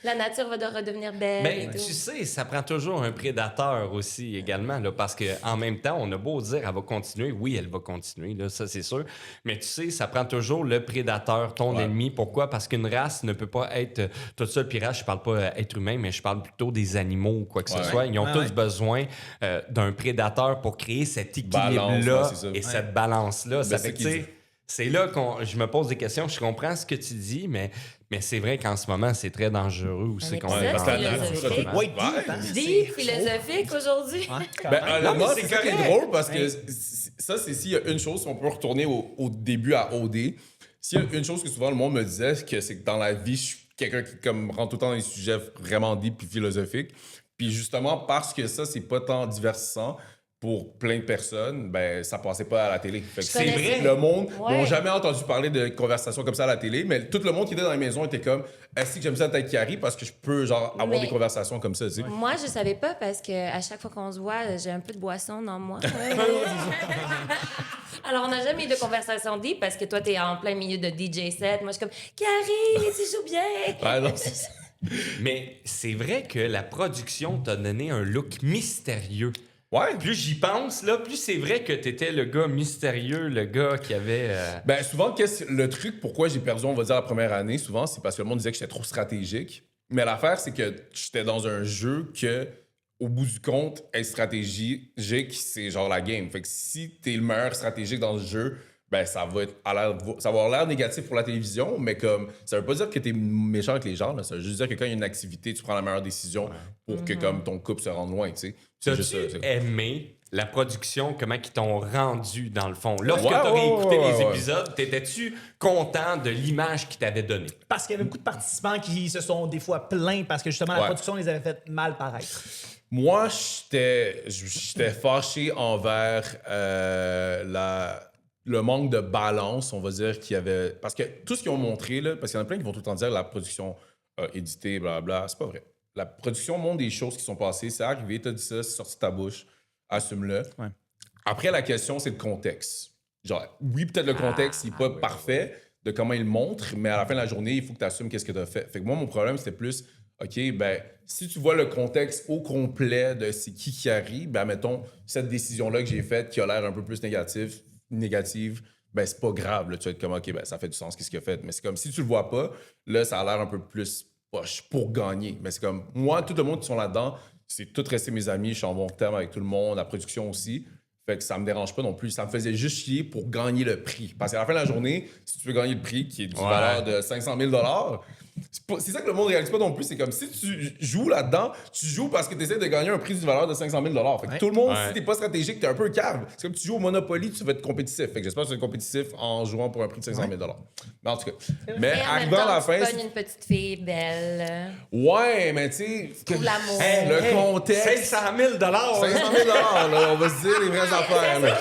La nature va redevenir belle Mais et tout. tu sais, ça prend toujours un prédateur aussi également, là, parce qu'en même temps, on a beau dire elle va continuer, oui, elle va continuer, là, ça c'est sûr, mais tu sais, ça prend toujours le prédateur, ton Ouais. ennemi. Pourquoi? Parce qu'une race ne peut pas être toute seule. Puis race, je parle pas être humain, mais je parle plutôt des animaux ou quoi que ce Ouais. soit. Ils ont Ouais, tous ouais. besoin d'un prédateur pour créer cet Balance, équilibre-là ouais, c'est ça. et cette balance-là. Ça Ben, fait c'est que, qu'il tu sais, dit. c'est là que je me pose des questions. Je comprends ce que tu dis, mais c'est vrai qu'en ce moment, c'est très dangereux aussi Un qu'on épisode est dans la philosophique. nature. Ouais, deep, hein? Deep, philosophique aujourd'hui. Ouais, quand Ben, même. honnêtement, Non, mais c'est c'est ça qui est correct. drôle parce que Ouais. ça, c'est s'il y a une chose, si on peut retourner au début à OD, s'il y a une chose que souvent le monde me disait, c'est que dans la vie, je suis quelqu'un qui comme, rentre tout le temps dans des sujets vraiment deep et philosophiques. Puis justement, parce que ça, c'est pas tant divertissant, pour plein de personnes, ben ça passait pas à la télé. Fait que C'est vrai. Le monde Ouais. n'ont jamais entendu parler de conversations comme ça à la télé, mais tout le monde qui était dans la maison était comme est-ce que j'aime ça tête Carrie parce que je peux genre avoir Mais- des conversations comme ça, tu sais. Moi, je savais pas parce que à chaque fois qu'on se voit, j'ai un peu de boisson dans moi. Alors, on n'a jamais eu de conversation deep parce que toi, t'es en plein milieu de DJ set. Moi, je suis comme, Carrie, tu joues bien. Ouais, non, c'est ça. Mais c'est vrai que la production t'a donné un look mystérieux. Ouais. Plus j'y pense, là, plus c'est vrai que t'étais le gars mystérieux, le gars qui avait... Ben, souvent, le truc pourquoi j'ai perdu, on va dire, la première année, souvent, c'est parce que le monde disait que j'étais trop stratégique. Mais l'affaire, c'est que j'étais dans un jeu que, au bout du compte, être stratégique, c'est genre la game. Fait que si t'es le meilleur stratégique dans le jeu, ben, ça va avoir l'air négatif pour la télévision, mais comme, ça veut pas dire que t'es méchant avec les gens, là. Ça veut juste dire que quand il y a une activité, tu prends la meilleure décision pour que, comme, ton couple se rende loin, tu sais. C'est juste ça. T'as-tu aimé la production, comment ils t'ont rendu, dans le fond? Lorsque Ouais, t'aurais ouais, écouté ouais, les ouais. épisodes, t'étais-tu content de l'image qu'ils t'avaient donnée? Parce qu'il y avait beaucoup de participants qui se sont des fois plaints parce que justement la Ouais. production les avait fait mal paraître. Moi, j'étais fâché envers le manque de balance, on va dire, qu'il y avait. Parce que tout ce qu'ils ont montré, là, parce qu'il y en a plein qui vont tout le temps dire la production éditée, blablabla, c'est pas vrai. La production montre des choses qui sont passées, c'est arrivé, t'as dit ça, c'est sorti de ta bouche, assume-le. Ouais. Après, la question, c'est le contexte. Genre, oui, peut-être le contexte, il n'est pas parfait de comment il le montre, mais à la fin de la journée, il faut que tu assumes qu'est-ce que tu as fait. Fait que moi, mon problème, c'était plus, OK, ben, si tu vois le contexte au complet de c'est qui arrive, ben, mettons, cette décision-là que j'ai faite qui a l'air un peu plus négative, ben, c'est pas grave. Là, tu vas être comme, OK, ben, ça fait du sens, qu'est-ce qu'il a fait. Mais c'est comme, si tu le vois pas, là, ça a l'air un peu plus poche pour gagner. Mais c'est comme, moi, tout le monde qui sont là-dedans, c'est tout resté mes amis, je suis en bon terme avec tout le monde, la production aussi. Fait que ça me dérange pas non plus. Ça me faisait juste chier pour gagner le prix. Parce qu'à la fin de la journée, si tu veux gagner le prix, qui est d'une valeur de 500 000 c'est ça que le monde réalise pas non plus. C'est comme si tu joues là-dedans, tu joues parce que tu essaies de gagner un prix d'une valeur de 500 000 Fait que tout le monde, si t'es pas stratégique, t'es un peu cave. C'est comme tu joues au Monopoly, tu vas être compétitif. Fait que j'espère que tu vas être compétitif en jouant pour un prix de 500 000 Mais en tout cas. Mais Et en même arrivant à la temps, fin. tu pognes une petite fille belle. Ouais, mais tu sais. Pour l'amour. Le contexte. 500 000 500 000 là, on va se dire les vraies affaires. Là.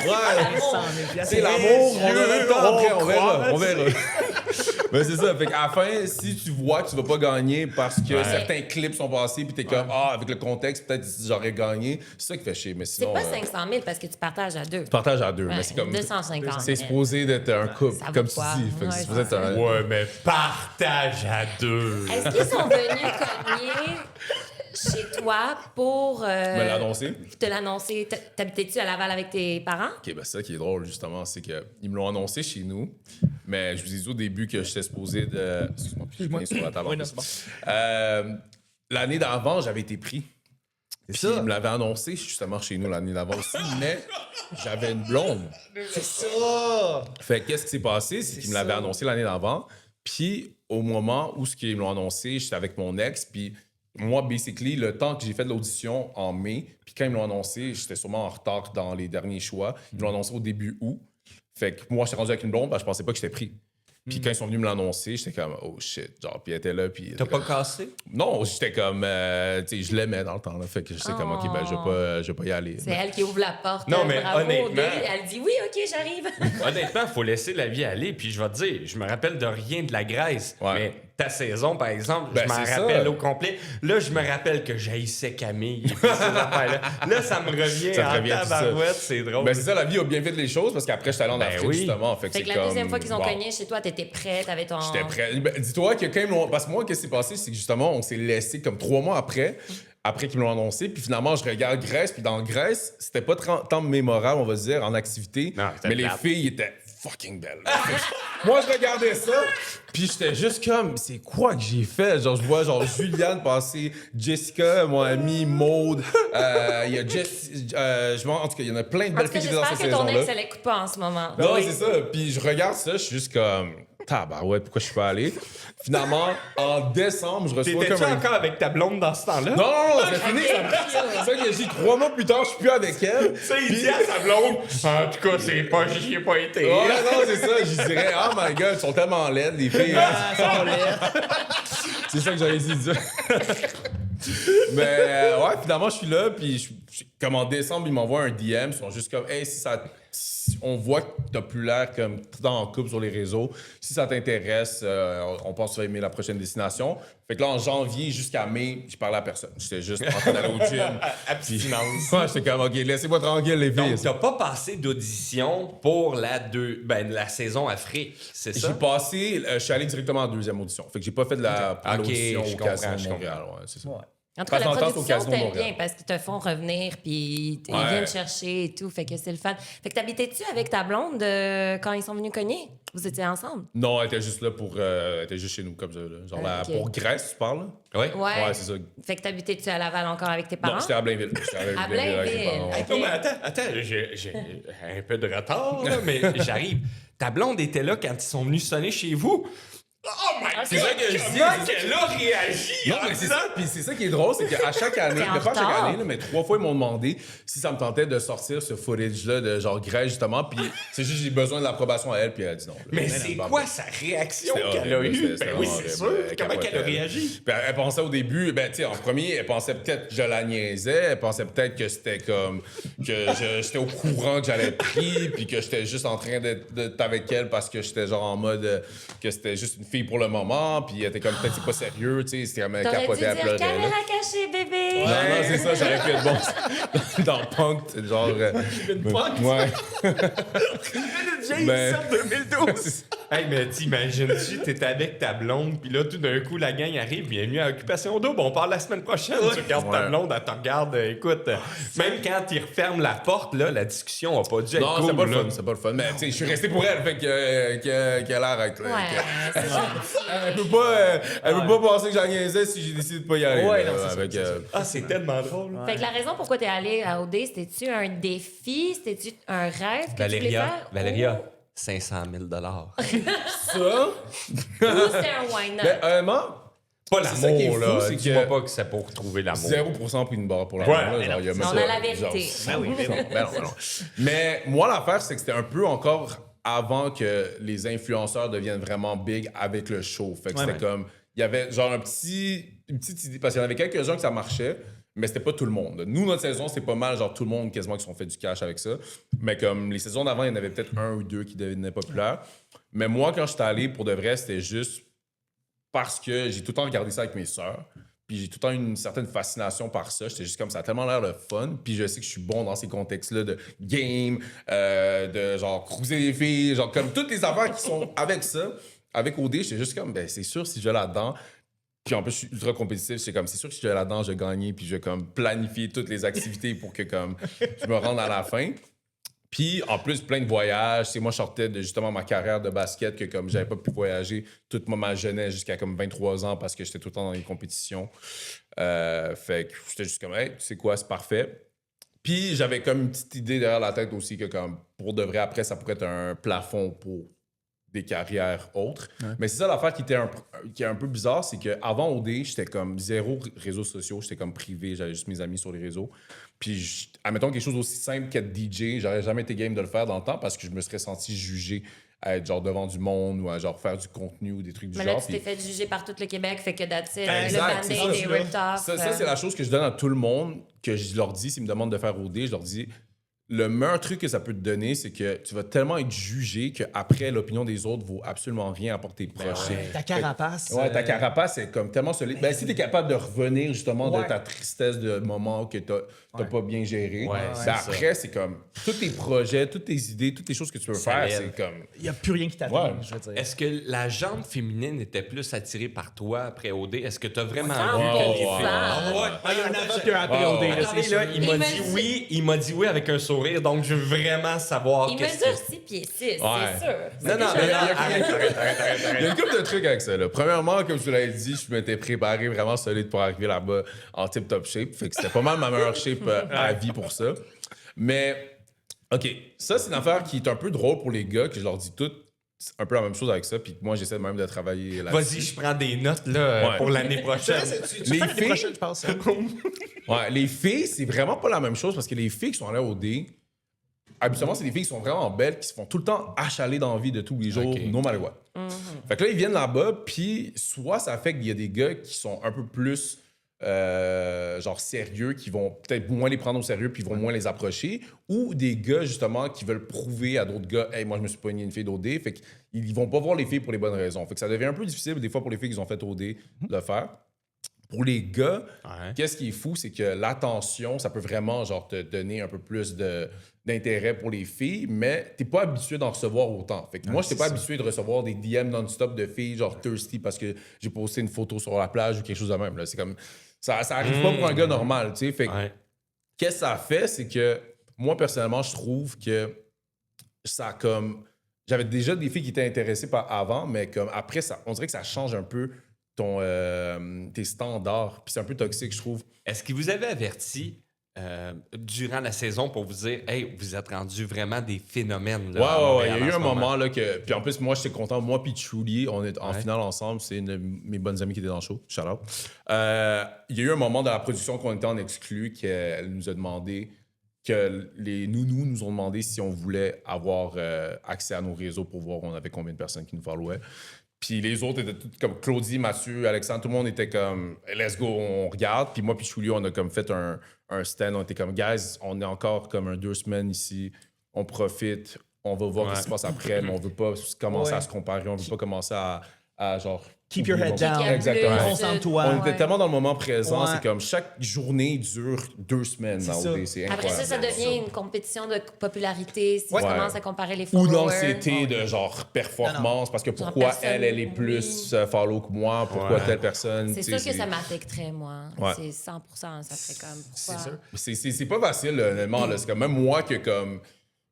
Ouais. 100 000 C'est l'amour, on aura le temps après, on verra. croit, On verra. Mais c'est ça, fait qu'à la fin, si tu vois que tu vas pas gagner parce que certains clips sont passés puis t'es comme, avec le contexte, peut-être j'aurais gagné, c'est ça qui fait chier. Mais C'est sinon. pas 500 000 parce que tu partages à deux. Tu partages à deux, Ouais, mais c'est comme. 250 C'est 000. supposé d'être un couple, Ça vaut comme tu quoi? dis. Fait que Ouais, c'est supposé être un. Ouais, mais partage à deux. Est-ce qu'ils sont venus cogner chez toi pour Me l'annoncer. te l'annoncer? T'habitais-tu à Laval avec tes parents? OK, ben c'est ça qui est drôle, justement, c'est qu'ils me l'ont annoncé chez nous, mais je vous ai dit au début que j'étais supposé de... Excuse-moi, puis je viens sur la table. Oui, en non, plus. c'est bon. L'année d'avant, j'avais été pris. C'est Puis ça. ils me l'avaient annoncé justement chez nous l'année d'avant aussi, mais j'avais une blonde. C'est ça! Fait que qu'est-ce qui s'est passé? C'est qu'ils me l'avaient annoncé l'année d'avant. Puis au moment où ils me l'ont annoncé, j'étais avec mon ex, puis moi, basically, le temps que j'ai fait de l'audition en mai, puis quand ils me l'ont annoncé, j'étais sûrement en retard dans les derniers choix. Ils me l'ont annoncé au début août. Fait que moi, j'étais rendu avec une blonde, parce que je pensais pas que j'étais pris. Puis quand ils sont venus me l'annoncer, j'étais comme, oh shit. Genre, puis elle était là, puis. T'as pas cassé? Non, j'étais comme, tu sais, je l'aimais dans le temps, là. Fait que j'étais comme, OK, ben, je vais pas y aller. C'est elle qui ouvre la porte. Non, mais Bravo, honnêtement- Dé. Elle dit oui, OK, j'arrive. Honnêtement, faut laisser la vie aller. Puis je vais te dire, je me rappelle de rien de la Grèce. Ouais. Mais ta saison, par exemple, Ben, je m'en c'est ça. rappelle au complet. Là, je me rappelle que j'haïssais Camille. Et puis ces affaires-là. Là, ça me revient Ça te en revient tout ça. tabarouette. C'est drôle. Ben, c'est ça, la vie a bien fait les choses, parce qu'après, j'étais allé en Ben Afrique, oui. justement. Fait que Fait c'est que la comme, deuxième fois qu'ils ont wow. cogné chez toi, t'étais prêt, t'avais ton... J'étais prêt. Ben, dis-toi que quand ils me l'ont... Parce que moi, qu'est-ce qui s'est passé, c'est que justement, on s'est laissé comme 3 mois après qu'ils me l'ont annoncé. Puis finalement, je regarde Grèce. Puis dans Grèce, c'était pas tant mémorable, on va dire, en activité. Non, c'était mais les plate. filles étaient fucking belles. Moi, je regardais ça. Puis j'étais juste comme, c'est quoi que j'ai fait? Genre, je vois genre Juliane passer, Jessica, mon amie, Maude. Il y a Jess... en tout cas, il y en a plein de En belles tout cas, filles qui étaient dans j'espère cette que ton saison-là. ex, elle écoute pas en ce moment. Non, c'est ça. Puis je regarde ça, je suis juste comme, tabarouette, pourquoi je suis pas allé? Finalement, en décembre, je reçois T'étais-tu comme un... encore avec ta blonde dans ce temps-là? Non, c'est fini. C'est ça que j'ai dit 3 mois plus tard, je suis plus avec elle. Tu sais, il dit à sa blonde, en tout cas, j'y ai pas été. Ouais, non, c'est ça. Je dirais, oh my god, ils sont tellement laides, les filles. hein. Ah, ça on l'aide. C'est ça que j'avais essayé de dire. Mais ouais, finalement, je suis là, puis je Comme en décembre, ils m'envoient un DM, ils sont juste comme, hey, si on voit que t'as plus l'air comme tout en couple sur les réseaux, si ça t'intéresse, on pense que tu vas aimer la prochaine destination. Fait que là, en janvier jusqu'à mai, je parlais à personne. J'étais juste en train d'aller au gym. Abstinence. Ouais, j'étais comme, OK, laissez-moi tranquille, les filles. Donc, t'as pas passé d'audition pour la saison Afrique, c'est ça? J'ai passé, je suis allé directement en deuxième audition. Fait que j'ai pas fait de Ok, l'audition je au comprends, Casino de je Montréal. Ouais, c'est ça. Ouais. En tout cas, la Parce qu'en tant qu'au production, Casino de c'était Montréal. bien parce qu'ils te font revenir puis ils Ouais. viennent chercher et tout. Fait que c'est le fun. Fait que t'habitais-tu avec ta blonde quand ils sont venus cogner? Vous étiez ensemble? Non, elle était juste là pour. Elle était juste chez nous, comme ça. Là. Genre, Ok. pour Grèce, tu parles? Oui. Ouais. Ouais, c'est ça. Fait que t'habitais-tu à Laval encore avec tes parents? Non, j'étais à Blainville. J'étais À avec mes Blainville. parents, ouais. Ok. Non, mais attends, j'ai un peu de retard, là, mais j'arrive. Ta blonde était là quand ils sont venus sonner chez vous. Oh my God! C'est ça que je dis, Comment c'est ça. qu'elle a réagi? Non, en mais c'est disant- ça. Puis c'est ça qui est drôle, c'est qu'à chaque année, T'es en mais pas à chaque retard. année, là, mais 3 fois, ils m'ont demandé si ça me tentait de sortir ce footage-là de genre Grèce, justement. Puis c'est juste, j'ai besoin de l'approbation à elle, puis elle a dit non. Mais c'est quoi sa réaction C'était qu'elle a horrible, eue? c'était Ben oui, vraiment c'est horrible. sûr. Elle Comment qu'elle a capotait. réagi? Puis elle pensait au début, ben, tu sais, en premier, elle pensait peut-être que je la niaisais. Elle pensait peut-être que c'était comme. J'étais au courant que j'allais être pris, puis que j'étais juste en train d'être avec elle parce que j'étais genre en mode. Que c'était juste une fille pour le moment, puis elle était comme peut-être c'est pas sérieux, tu sais, c'était comme T'aurais dû capoté à dire pleurer. là. caméra cachée, bébé! Non, non, c'est ça, j'aurais pu être bon dans Punk, genre. Ouais. Ben- 2012. Hey, mais t'imagines-tu, t'es avec ta blonde, puis là, tout d'un coup, la gang arrive, bienvenue à Occupation Double, on parle la semaine prochaine. Tu regardes ta Ouais. blonde, elle te regarde, écoute, même quand ils referment la porte, là, la discussion a pas dû être Non, cool. c'est pas le là. fun, c'est pas le fun. Mais tu sais, je suis resté pour elle, fait qu'elle arrête. là. Ouais, c'est ça. Elle peut pas penser que j'en niaisais si j'ai décidé de pas y aller. Ouais, là, non, c'est ça, avec, c'est ça. Ah, c'est tellement drôle. Fait que la raison pourquoi t'es allé à OD, c'était-tu un défi? C'était-tu un rêve que tu voulais faire? Valéria, 500 000 ça. Ou c'était un why not? Ben, honnêtement, Pas C'est ça qui est l'amour, fou, là. c'est Dis-moi que- pas que c'est pour trouver l'amour. 0% pris une barre pour la Ouais, là, mais genre, il y a même on pas- a la vérité. genre, ben non. Mais moi, l'affaire, c'est que c'était un peu encore avant que les influenceurs deviennent vraiment big avec le show. Fait que Ouais, c'était comme... Il y avait genre une petite idée... Parce qu'il y en avait quelques-uns que ça marchait, mais c'était pas tout le monde. Nous, notre saison, c'est pas mal, genre tout le monde quasiment qui sont fait du cash avec ça. Mais comme les saisons d'avant, il y en avait peut-être un ou deux qui devenaient populaires. Mais moi, quand j'étais allé, pour de vrai, c'était juste parce que j'ai tout le temps regardé ça avec mes sœurs. Puis j'ai tout le temps eu une certaine fascination par ça. J'étais juste comme ça a tellement l'air de fun. Puis je sais que je suis bon dans ces contextes-là de game, de genre cruiser les filles, genre comme toutes les affaires qui sont avec ça. Avec OD, j'étais juste comme, ben c'est sûr, si je vais là-dedans. Puis en plus, je suis ultra compétitif. C'est comme, c'est sûr que si je vais là-dedans, je vais gagner. Puis je vais comme planifier toutes les activités pour que comme je me rende à la fin. Puis, en plus, plein de voyages. C'est moi, je sortais de justement ma carrière de basket, que comme j'avais pas pu voyager toute ma jeunesse jusqu'à comme 23 ans parce que j'étais tout le temps dans les compétitions. Fait que j'étais juste comme, hey, tu sais quoi, c'est parfait. Puis, j'avais comme une petite idée derrière la tête aussi que comme pour de vrai, après, ça pourrait être un plafond pour des carrières autres. Mais c'est ça l'affaire qui est un peu bizarre, c'est qu'avant OD, j'étais comme zéro réseaux sociaux, j'étais comme privé, j'avais juste mes amis sur les réseaux. Puis, admettons quelque chose aussi simple qu'être DJ, j'aurais jamais été game de le faire dans le temps parce que je me serais senti jugé à être genre devant du monde ou à genre faire du contenu ou des trucs du Mais là, genre. tu t'es Puis- fait juger par tout le Québec, fait que that's it. Exact, Le c'est band-aid ça, est ripped off. Ça, c'est la chose que je donne à tout le monde, que je leur dis, s'ils me demandent de faire OD, je leur dis, le meilleur truc que ça peut te donner, c'est que tu vas tellement être jugé qu'après, l'opinion des autres vaut absolument rien à tes proches. Ta carapace. Ouais, ta carapace est comme tellement solide. Ben, si tu es capable de revenir justement de Ouais. ta tristesse de moment que tu n'as pas bien géré, Ouais, ben, c'est ça. après, c'est comme tous tes projets, toutes tes idées, toutes les choses que tu veux Ça faire, lève. c'est comme. Il n'y a plus rien qui t'attend, Ouais. je veux dire. Est-ce que la jambe féminine était plus attirée par toi après OD? Est-ce que tu as vraiment vu 100%. que les filles... Ah ouais. Ah, il y a un avant puis un après Oh. OD, là, Attendez, c'est là, sûr. il m'a Il m'a dit dit- oui, il m'a dit oui avec un sourire, donc je veux vraiment savoir Il qu'est-ce mesure que... 6 pieds 6, Ouais. c'est sûr. Non, non, Déjà, mais là, là, arrête. Il y a une couple de trucs avec ça. Là. Premièrement, comme je te l'avais dit, je m'étais préparé vraiment solide pour arriver là-bas en tip-top shape. Fait que c'était pas mal ma meilleure shape à vie pour ça. Mais, OK, ça, c'est une affaire qui est un peu drôle pour les gars, que je leur dis toutes. C'est un peu la même chose avec ça, puis moi, j'essaie même de travailler là-dessus. Vas-y, je prends des notes là, Ouais. pour l'année prochaine. Tu Les fais l'année filles- prochaine, je pense. hein? Ouais, les filles, c'est vraiment pas la même chose parce que les filles qui sont allées au D, habituellement, c'est des filles qui sont vraiment belles, qui se font tout le temps achaler dans la vie de tous les jours, Ok. no matter what. Fait que là, ils viennent là-bas, puis soit ça fait qu'il y a des gars qui sont un peu plus genre sérieux qui vont peut-être moins les prendre au sérieux puis vont moins les approcher, ou des gars justement qui veulent prouver à d'autres gars, hey, moi je me suis pogné une fille d'OD, fait qu'ils vont pas voir les filles pour les bonnes raisons. Fait que ça devient un peu difficile des fois pour les filles qui ont fait OD de le faire. Pour les gars, qu'est-ce qui est fou, c'est que l'attention, ça peut vraiment genre te donner un peu plus d'intérêt pour les filles, mais t'es pas habitué d'en recevoir autant. Fait que moi, j'étais pas habitué de recevoir des DM non-stop de filles genre thirsty parce que j'ai posté une photo sur la plage ou quelque chose de même. Là. C'est comme ça arrive pas pour un gars normal, tu sais. Fait que qu'est-ce que ça fait, c'est que moi personnellement, je trouve que ça comme j'avais déjà des filles qui étaient intéressées par avant, mais comme après ça, on dirait que ça change un peu tes standards. Puis c'est un peu toxique, je trouve. Est-ce qu'il vous avait averti durant la saison pour vous dire, hey, vous êtes rendus vraiment des phénomènes? Là, ouais. Il y a eu un moment là que. Puis en plus, moi, j'étais content. Moi, puis Trudy, on est en finale ensemble. C'est une de mes bonnes amies qui était dans le show. Shout out. Il y a eu un moment dans la production qu'on était en exclu qu'elle nous a demandé. Que les nounous nous ont demandé si on voulait avoir accès à nos réseaux pour voir on avait combien de personnes qui nous followaient. Puis les autres étaient tous comme Claudie, Mathieu, Alexandre, tout le monde était comme let's go, on regarde. Puis moi, puis Chouli, on a comme fait un stand. On était comme guys, on est encore comme 2 semaines ici, on profite, on va voir ce qui se passe après, mais on veut pas commencer à se comparer, on veut pas commencer à genre. Keep your head down. Exactement. Concentre-toi. On était tellement dans le moment présent, c'est comme chaque journée dure 2 semaines. C'est incroyable. Après ça devient une compétition de popularité si tu commences à comparer les followers. Ou l'anxiété de genre performance, parce que pourquoi elle est plus follow que moi, pourquoi telle personne. C'est sûr que ça m'affecterait, moi. C'est 100%, ça ferait comme. C'est sûr. C'est pas facile, honnêtement. C'est comme même moi que comme.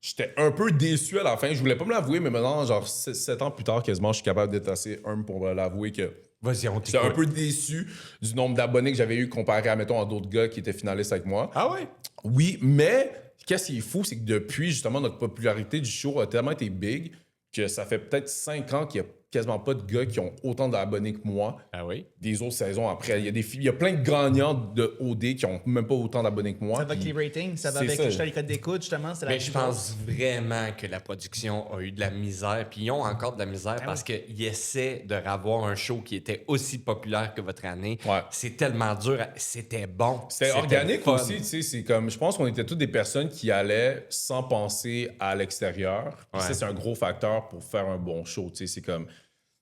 J'étais un peu déçu à la fin. Je voulais pas me l'avouer, mais maintenant, genre 7 ans plus tard, quasiment, je suis capable d'être assez humble pour l'avouer que vas-y, on j'étais un peu déçu du nombre d'abonnés que j'avais eu comparé à, mettons, à d'autres gars qui étaient finalistes avec moi. Ah ouais? Oui, mais qu'est-ce qui est fou, c'est que depuis, justement, notre popularité du show a tellement été big que ça fait peut-être 5 ans qu'il y a quasiment pas de gars qui ont autant d'abonnés que moi. Ah oui? Des autres saisons après. Il y a plein de gagnants de OD qui ont même pas autant d'abonnés que moi. Ça va avec les ratings, ça va avec les codes d'écoute, justement. Mais je pense vraiment que la production a eu de la misère, puis ils ont encore de la misère parce qu'ils essaient de revoir un show qui était aussi populaire que votre année. C'est tellement dur. C'était bon. C'était organique aussi, tu sais. C'est comme, je pense qu'on était toutes des personnes qui allaient sans penser à l'extérieur. Ça, c'est un gros facteur pour faire un bon show, tu sais. C'est comme.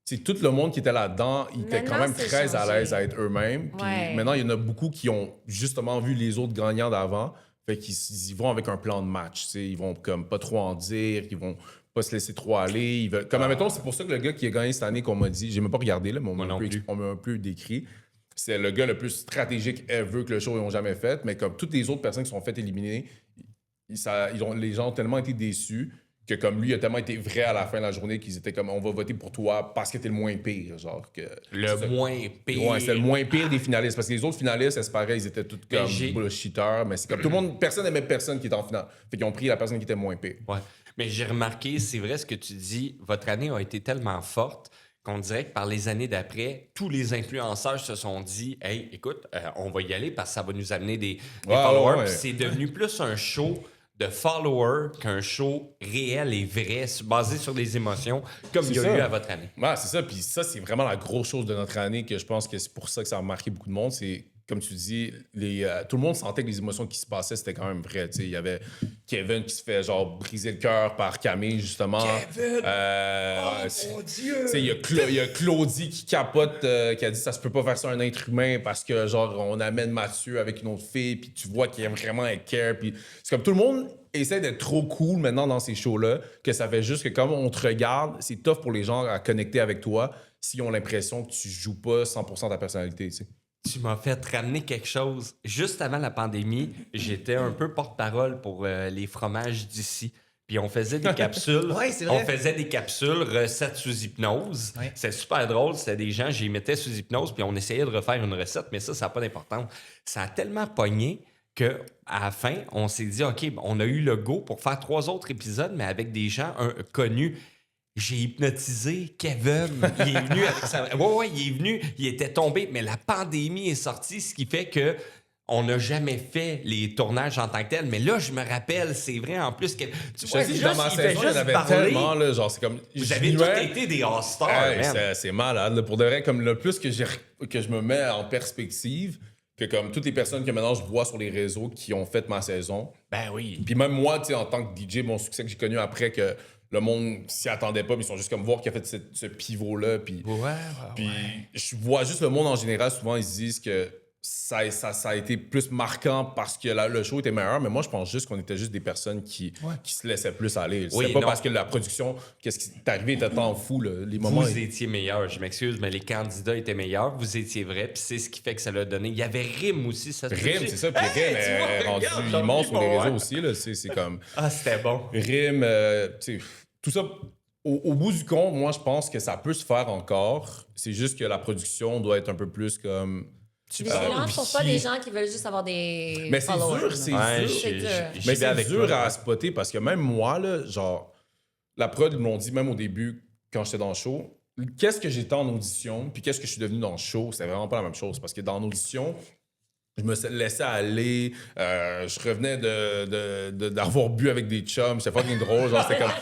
C'est tout le monde qui était là-dedans, ils étaient quand même très à l'aise à être eux-mêmes. Puis maintenant, il y en a beaucoup qui ont justement vu les autres gagnants d'avant. Fait qu'ils y vont avec un plan de match. T'sais. Ils vont comme pas trop en dire, ils vont pas se laisser trop aller. Ils veulent... Comme admettons, c'est pour ça que le gars qui a gagné cette année qu'on m'a dit, j'ai même pas regardé, là, mais on m'a un peu décrit. C'est le gars le plus stratégique ever que le show n'ont jamais fait. Mais comme toutes les autres personnes qui sont faites éliminer, les gens ont tellement été déçus que comme lui, il a tellement été vrai à la fin de la journée qu'ils étaient comme on va voter pour toi parce que t'es le moins pire. Genre que, le moins pire. Ouais, c'est le moins pire des finalistes. Parce que les autres finalistes, c'est pareil, ils étaient tous comme bullshitters. Mais c'est comme tout le monde, personne n'aimait personne qui était en finale. Fait qu'ils ont pris la personne qui était moins pire. Ouais. Mais j'ai remarqué, c'est vrai ce que tu dis, votre année a été tellement forte qu'on dirait que par les années d'après, tous les influenceurs se sont dit hey, écoute, on va y aller parce que ça va nous amener des followers. Puis c'est devenu plus un show de followers qu'un show réel et vrai, basé sur des émotions, comme il y a eu à votre année. Ouais, c'est ça. Puis ça, c'est vraiment la grosse chose de notre année que je pense que c'est pour ça que ça a marqué beaucoup de monde. C'est, comme tu dis, tout le monde sentait que les émotions qui se passaient, c'était quand même vrai. Il y avait Kevin qui se fait genre briser le cœur par Camille, justement. Kevin! Mon Dieu! Il y a Claudie qui capote, qui a dit ça se peut pas faire ça à un être humain parce que genre on amène Mathieu avec une autre fille, puis tu vois qu'il aime vraiment être care. Puis c'est comme tout le monde essaie d'être trop cool maintenant dans ces shows-là, que ça fait juste que comme on te regarde, c'est tough pour les gens à connecter avec toi s'ils ont l'impression que tu joues pas 100% de ta personnalité, tu sais. Tu m'as fait ramener quelque chose. Juste avant la pandémie, j'étais un peu porte-parole pour les fromages d'ici. Puis on faisait des capsules. C'est vrai. On faisait des capsules recettes sous hypnose. C'est super drôle. C'était des gens, j'y mettais sous hypnose, puis on essayait de refaire une recette, mais ça n'a pas d'importance. Ça a tellement pogné qu'à la fin, on s'est dit, OK, on a eu le go pour faire 3 autres épisodes, mais avec des gens connus. J'ai hypnotisé Kevin. Il est venu avec sa... Ouais, il est venu. Il était tombé. Mais la pandémie est sortie, ce qui fait que on n'a jamais fait les tournages en tant que tel. Mais là, je me rappelle, c'est vrai, en plus que... Tu vois, dans ma saison, il y en avait tellement, là, genre, c'est comme... Vous avez tous été des All-Stars, c'est malade. Là, pour de vrai, comme le plus que je me mets en perspective, que comme toutes les personnes que maintenant je vois sur les réseaux qui ont fait ma saison. Ben oui. Puis même moi, tu sais, en tant que DJ, mon succès que j'ai connu après, que le monde s'y attendait pas, mais ils sont juste comme voir qu'il a fait ce pivot-là. Puis puis je vois juste le monde en général, souvent, ils se disent que ça a été plus marquant parce que le show était meilleur, mais moi, je pense juste qu'on était juste des personnes qui se laissaient plus aller. Oui, C'est pas non. parce que la production, qu'est-ce qui est arrivé, était tant fou, là, les moments... Vous étiez meilleurs, je m'excuse, mais les candidats étaient meilleurs, vous étiez vrais, puis c'est ce qui fait que ça l'a donné. Il y avait Rim aussi, ça se Rim, peut-tu? c'est ça, puis Hey, Rim tu vois, est rendu regarde, j'en ai immense sur les mon- réseaux aussi, là, c'est comme... Ah, c'était bon. Rim, tu sais, tout ça, au bout du compte, moi, je pense que ça peut se faire encore. C'est juste que la production doit être un peu plus comme... Vigilant pour pas des gens qui veulent juste avoir des Mais c'est followers. dur, c'est Ouais, dur. C'est dur. j'y Mais vais c'est avec dur toi. à spotter parce que même moi, là, genre, la prod, ils me l'ont dit même au début, quand j'étais dans le show, qu'est-ce que j'étais en audition, puis qu'est-ce que je suis devenu dans le show, c'est vraiment pas la même chose. Parce que dans l'audition, je me laissais aller, je revenais d'avoir bu avec des chums, c'était fucking drôle, genre, c'était comme...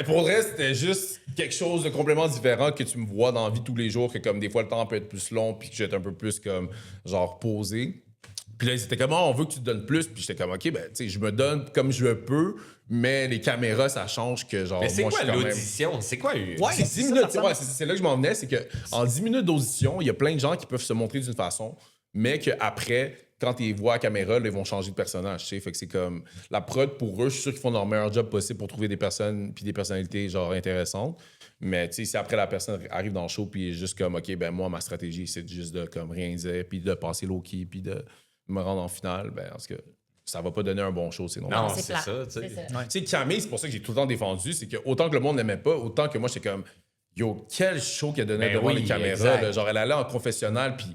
Pour le reste, c'était juste quelque chose de complètement différent que tu me vois dans la vie tous les jours, que comme des fois, le temps peut être plus long, puis que j'étais un peu plus comme, genre, posé. Puis là, ils étaient comme, on veut que tu te donnes plus. Puis j'étais comme, OK, ben, tu sais, je me donne comme je le peux, mais les caméras, ça change que, genre, Mais c'est moi, quoi je suis quand même... l'audition? C'est quoi? Ouais, C'est 10 ça, minutes, ça ouais, c'est là que je m'en venais, c'est que en 10 minutes d'audition, il y a plein de gens qui peuvent se montrer d'une façon, mais qu'après, quand ils voient la caméra, là, ils vont changer de personnage, tu sais. Fait que c'est comme... La prod, pour eux, je suis sûr qu'ils font leur meilleur job possible pour trouver des personnes puis des personnalités, genre, intéressantes. Mais, tu sais, si après la personne arrive dans le show puis est juste comme, OK, ben moi, ma stratégie, c'est juste de, comme, rien dire puis de passer low-key puis de me rendre en finale, ben, parce que ça va pas donner un bon show, c'est normal. Non, c'est c'est plat. ça, tu sais. C'est ça. Tu sais, Camille, c'est pour ça que j'ai tout le temps défendu, c'est que autant que le monde n'aimait pas, autant que moi, j'étais comme, yo, quel show qu'elle donnait Ben devant oui, les caméras. exact. Là. Genre, elle allait en confessionnal, puis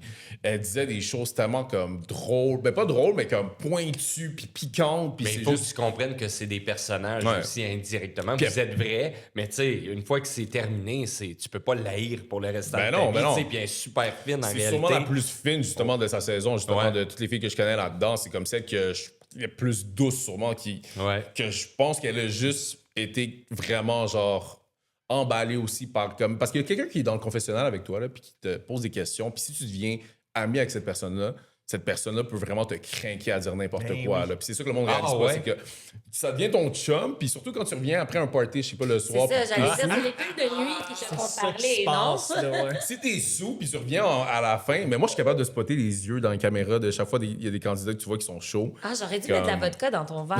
elle disait des choses tellement comme drôles, ben pas drôles, mais comme pointues, puis piquantes, puis Mais c'est il faut juste... que tu comprennes que c'est des personnages Ouais. aussi indirectement. Puis- Vous êtes vrais, mais tu sais, une fois que c'est terminé, tu peux pas l'haïr pour le restant Ben de ta non, vie. ben non. tu sais, Puis elle est super fine en C'est réalité. sûrement la plus fine, justement, de sa saison, justement, Ouais. de toutes les filles que je connais là-dedans. C'est comme celle que est plus douce, sûrement, Ouais. que je pense qu'elle a juste été vraiment, genre, emballée aussi par... Comme, parce qu'il y a quelqu'un qui est dans le confessionnal avec toi, là, puis qui te pose des questions, puis si tu deviens ami avec cette personne-là peut vraiment te craquer à dire n'importe Ben quoi. oui. Là. Puis c'est ça que le monde Ah, réalise pas, ouais. c'est que ça devient ton chum, puis surtout quand tu reviens après un party, je sais pas, le C'est soir. ça, puis j'allais dire, c'est les filles de nuit qui te C'est font ça qui parler, se non? passe, là, ouais. si t'es sous, puis tu reviens à la fin, mais moi, je suis capable de spotter les yeux dans les caméras de chaque fois, il y a des candidats que tu vois qui sont chauds. Ah, j'aurais dû Comme- mettre de la vodka dans ton verre.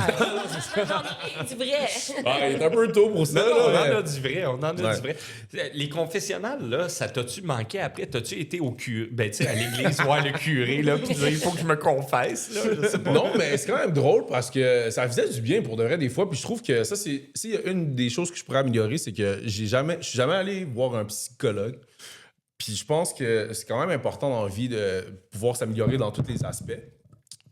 J'en ai du vrai. Ah, il est un peu tôt pour ça, Non, non, on là, en mais- a du vrai, on en a Ouais. du vrai. Les confessionnals, là, ça t'a-tu manqué après? T'as-tu été au curé, ben, tu sais, à l'église voir le curé, là, puis dire, il faut que je me confesse, là, je sais pas. Non, mais c'est quand même drôle parce que ça faisait du bien pour de vrai des fois. Puis je trouve que ça, c'est. S'il y a une des choses que je pourrais améliorer, c'est que je suis jamais allé voir un psychologue. Puis je pense que c'est quand même important dans la vie de pouvoir s'améliorer dans tous les aspects.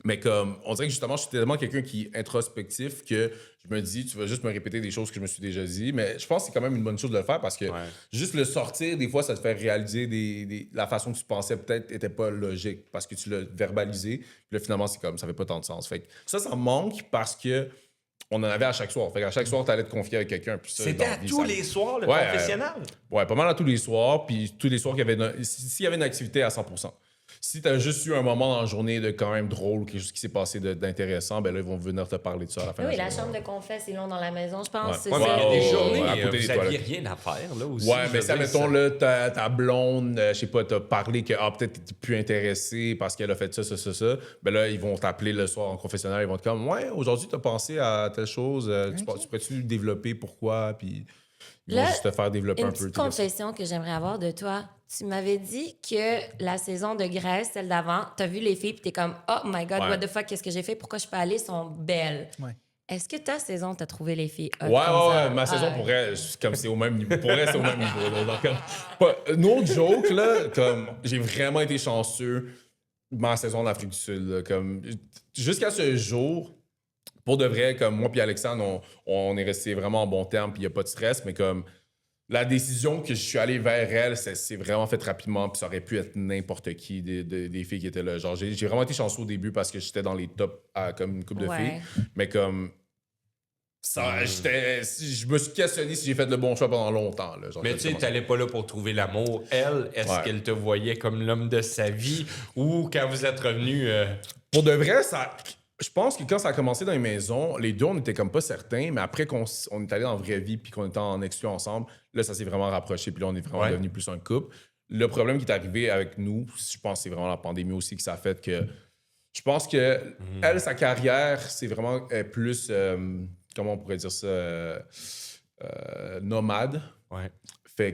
Mais comme, on dirait que justement, je suis tellement quelqu'un qui est introspectif que je me dis, tu vas juste me répéter des choses que je me suis déjà dit. Mais je pense que c'est quand même une bonne chose de le faire parce que Ouais. juste le sortir, des fois, ça te fait réaliser la façon que tu pensais peut-être n'était pas logique parce que tu l'as verbalisé. Puis là, finalement, c'est comme, ça fait pas tant de sens. Fait que ça me manque parce que on en avait à chaque soir. Fait qu'à chaque soir, tu allais te confier avec quelqu'un. Puis ça, C'était dans la à vie, tous ça- les soirs, le Ouais, confessionnal? Ouais, pas mal à tous les soirs. Puis tous les soirs qu'il y avait s'il y avait une activité à 100%. Si tu as juste eu un moment dans la journée de quand même drôle ou quelque chose qui s'est passé d'intéressant, ben là, ils vont venir te parler de ça à la fin Oui, de la journée. chambre de confesse, ils l'ont dans la maison, je pense. Ouais. C'est Ouais, ça. mais Il y a des Oh, journées, à côté des vous n'aviez toilettes. rien à faire, là, aussi. Ouais, je mais veux ça, dire, mettons, là, ta blonde, je sais pas, t'as parlé que peut-être t'es plus intéressé parce qu'elle a fait ça. Ben là, ils vont t'appeler le soir en confessionnal, ils vont te comme, ouais, aujourd'hui, t'as pensé à telle chose, tu pourrais-tu développer pourquoi, puis ils vont Là, juste te faire développer Une un peu. petite confession que j'aimerais avoir de toi. Tu m'avais dit que la saison de Grèce, celle d'avant, t'as vu les filles puis t'es comme « Oh my God, Ouais. what the fuck, qu'est-ce que j'ai fait? Pourquoi je suis pas allée? Elles sont belles. Ouais. Est-ce que ta saison, t'as trouvé les filles hot Ouais, comme ça? ma saison, Ah, pour elle, comme c'est au même niveau. Pour elle, c'est au même niveau. Là. Donc, no joke, là, comme j'ai vraiment été chanceux ma saison en Afrique du Sud. Là, comme, jusqu'à ce jour, pour de vrai, comme moi puis Alexandre, on est resté vraiment en bon terme, puis il n'y a pas de stress, mais comme la décision que je suis allé vers elle, c'est vraiment fait rapidement, puis ça aurait pu être n'importe qui des filles qui étaient là. Genre, j'ai vraiment été chanceux au début parce que j'étais dans les tops comme une couple de Ouais. filles, mais comme je me suis questionné si j'ai fait le bon choix pendant longtemps. Là, genre, Mais tu sais, t'allais pas là pour trouver l'amour. Elle, est-ce qu'elle te voyait comme l'homme de sa vie ou quand vous êtes revenus... Pour de vrai, je pense que quand ça a commencé dans les maisons, les deux, on était comme pas certains, mais après qu'on est allé en vraie vie puis qu'on était en exclu ensemble, là, ça s'est vraiment rapproché puis là, on est vraiment devenu plus un couple. Le problème qui est arrivé avec nous, je pense que c'est vraiment la pandémie aussi que ça a fait que... Je pense que elle, sa carrière, c'est vraiment plus... comment on pourrait dire ça? Nomade. Ouais. Fait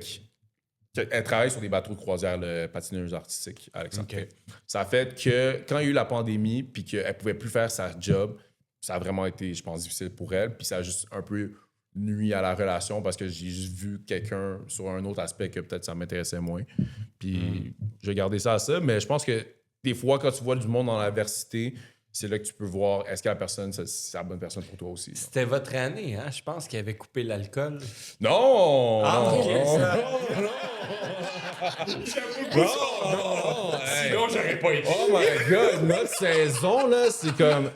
qu'elle travaille sur des bateaux de croisière, le patineuse artistique, Alexandre. OK. Ça a fait que quand il y a eu la pandémie puis qu'elle pouvait plus faire sa job, ça a vraiment été, je pense, difficile pour elle. Puis ça a juste un peu nuit à la relation parce que j'ai juste vu quelqu'un sur un autre aspect que peut-être ça m'intéressait moins. Puis j'ai gardé ça à ça. Mais je pense que des fois, quand tu vois du monde dans l'adversité, c'est là que tu peux voir est-ce que la personne, c'est la bonne personne pour toi aussi. Non? C'était votre année, hein? Je pense qu'il avait coupé l'alcool. Non! Ah, non, ok, non, ça. non, hey. Sinon, j'aurais pas été. Oh my god, notre saison, là, c'est comme.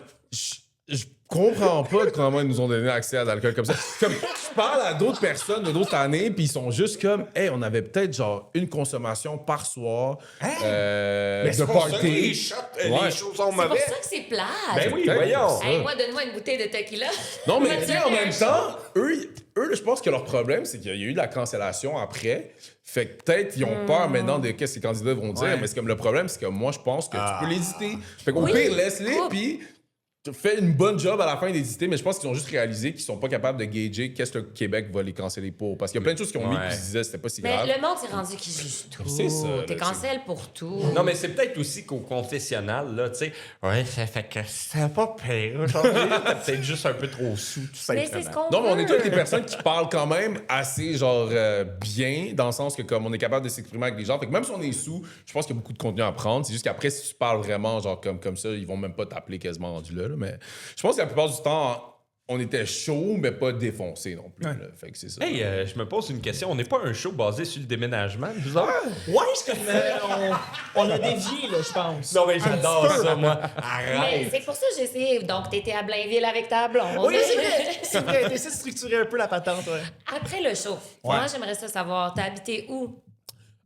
Je comprends pas comment ils nous ont donné accès à l'alcool comme ça. Comme, je parle à d'autres personnes de d'autres années, puis ils sont juste comme, hey, on avait peut-être genre une consommation par soir de party. Les choses sont C'est pour mauvaises. ça que c'est plate. Ben oui, Peut-être voyons. ça. Hey, moi, donne-moi une bouteille de tequila. Non, mais Moi, tu sais, je en donne même un temps, eux, je pense que leur problème, c'est qu'il y a eu de la cancellation après. Fait que peut-être ils ont peur maintenant de qu'est-ce que les candidats vont dire. Ouais. Mais c'est comme le problème, c'est que moi, je pense que tu peux l'hésiter. Fait qu'au Oui. pire, laisse-les, Coupe. puis fais une bonne job à la fin d'hésiter. Mais je pense qu'ils ont juste réalisé qu'ils sont pas capables de gager qu'est-ce que le Québec va les canceller pour. Parce qu'il y a plein de choses qu'ils ont mis Ouais. qui se disaient c'était pas si Mais grave. le monde s'est rendu qui juge tout. C'est ça, là, T'es c'est- cancel pour tout. Non, mais c'est peut-être aussi qu'au confessionnal, là, tu sais, ouais, ça fait que c'est pas pire aujourd'hui. T'as peut-être juste un peu trop sous, tout Mais simplement. c'est ce qu'on Non, mais on est veut. toutes des personnes qui parlent quand même assez, genre, bien, dans le sens que, comme, on est capable de s'exprimer avec les gens. Fait que même si on est sous, je pense qu'il y a beaucoup de contenu à prendre. C'est juste qu'après, si tu parles vraiment, genre, comme ça, ils vont même pas t'appeler quasiment rendu là. Mais je pense que la plupart du temps, on était chaud, mais pas défoncé non plus. Là. Fait que c'est ça. Hey, je me pose une question. On n'est pas un show basé sur le déménagement, nous autres? Ouais, c'est comme. On a dévié, là, je pense. Non, mais j'adore Un petit peu. ça, moi. Mais Arrête! c'est pour ça que j'ai essayé. Donc, t'étais à Blainville avec ta blonde. Oui, c'est vrai. C'est vrai. T'essaies de structurer un peu la patente, ouais. Après le show, moi, j'aimerais ça savoir, t'as habité où?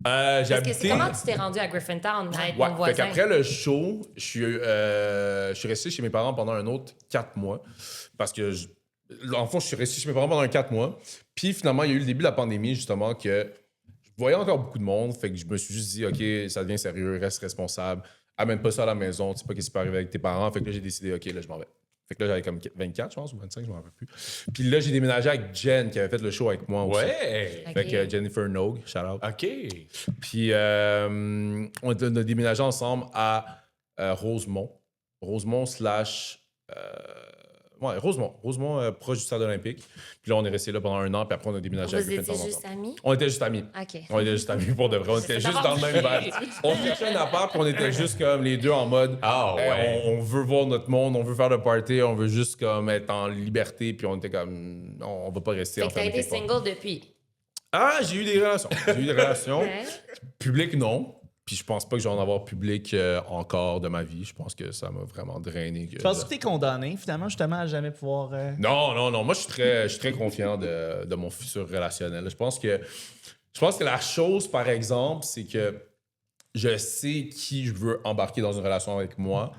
J'ai Parce que habité... c'est comment tu t'es rendu à Griffintown à être Ouais, mon fait voisin? qu'après le show, je suis resté chez mes parents pendant un autre 4 mois. Parce que, en fond, je suis resté chez mes parents pendant 4 mois. Puis finalement, il y a eu le début de la pandémie, justement, que je voyais encore beaucoup de monde. Fait que je me suis juste dit, OK, ça devient sérieux, reste responsable. Amène pas ça à la maison, tu sais pas qu'est-ce qui peut arriver avec tes parents. Fait que là, j'ai décidé, OK, là, je m'en vais. Fait que là, j'avais comme 24, je pense, ou 25, je m'en rappelle plus. Puis là, j'ai déménagé avec Jen, qui avait fait le show avec moi aussi. Ouais! Ok. Fait que Jennifer Nogue, shout out. OK. Puis on a déménagé ensemble à Rosemont. Rosemont slash... ouais, Rosemont. Rosemont, proche du stade olympique. Puis là, on est resté là pendant 1 an, puis après, on a déménagé Vous avec étiez Griffintown juste ensemble. amis? On était juste amis. OK. On était juste amis pour de vrai. On était C'est juste dans le même d'abord- bail. On cherchait un appart, puis on était juste comme les deux en mode... Ah, hey, ouais. on veut voir notre monde, on veut faire le party, on veut juste comme être en liberté, puis on était comme... On va pas rester Fait que t'as enfermé été quelque part. single depuis. Ah, j'ai eu des relations. J'ai eu des relations. Ouais. Public, non. Puis je pense pas que je vais en avoir public encore de ma vie. Je pense que ça m'a vraiment drainé. Tu penses que t'es condamné, finalement, justement, à jamais pouvoir. Non. Moi, je suis très confiant de mon futur relationnel. Je pense que la chose, par exemple, c'est que je sais qui je veux embarquer dans une relation avec moi.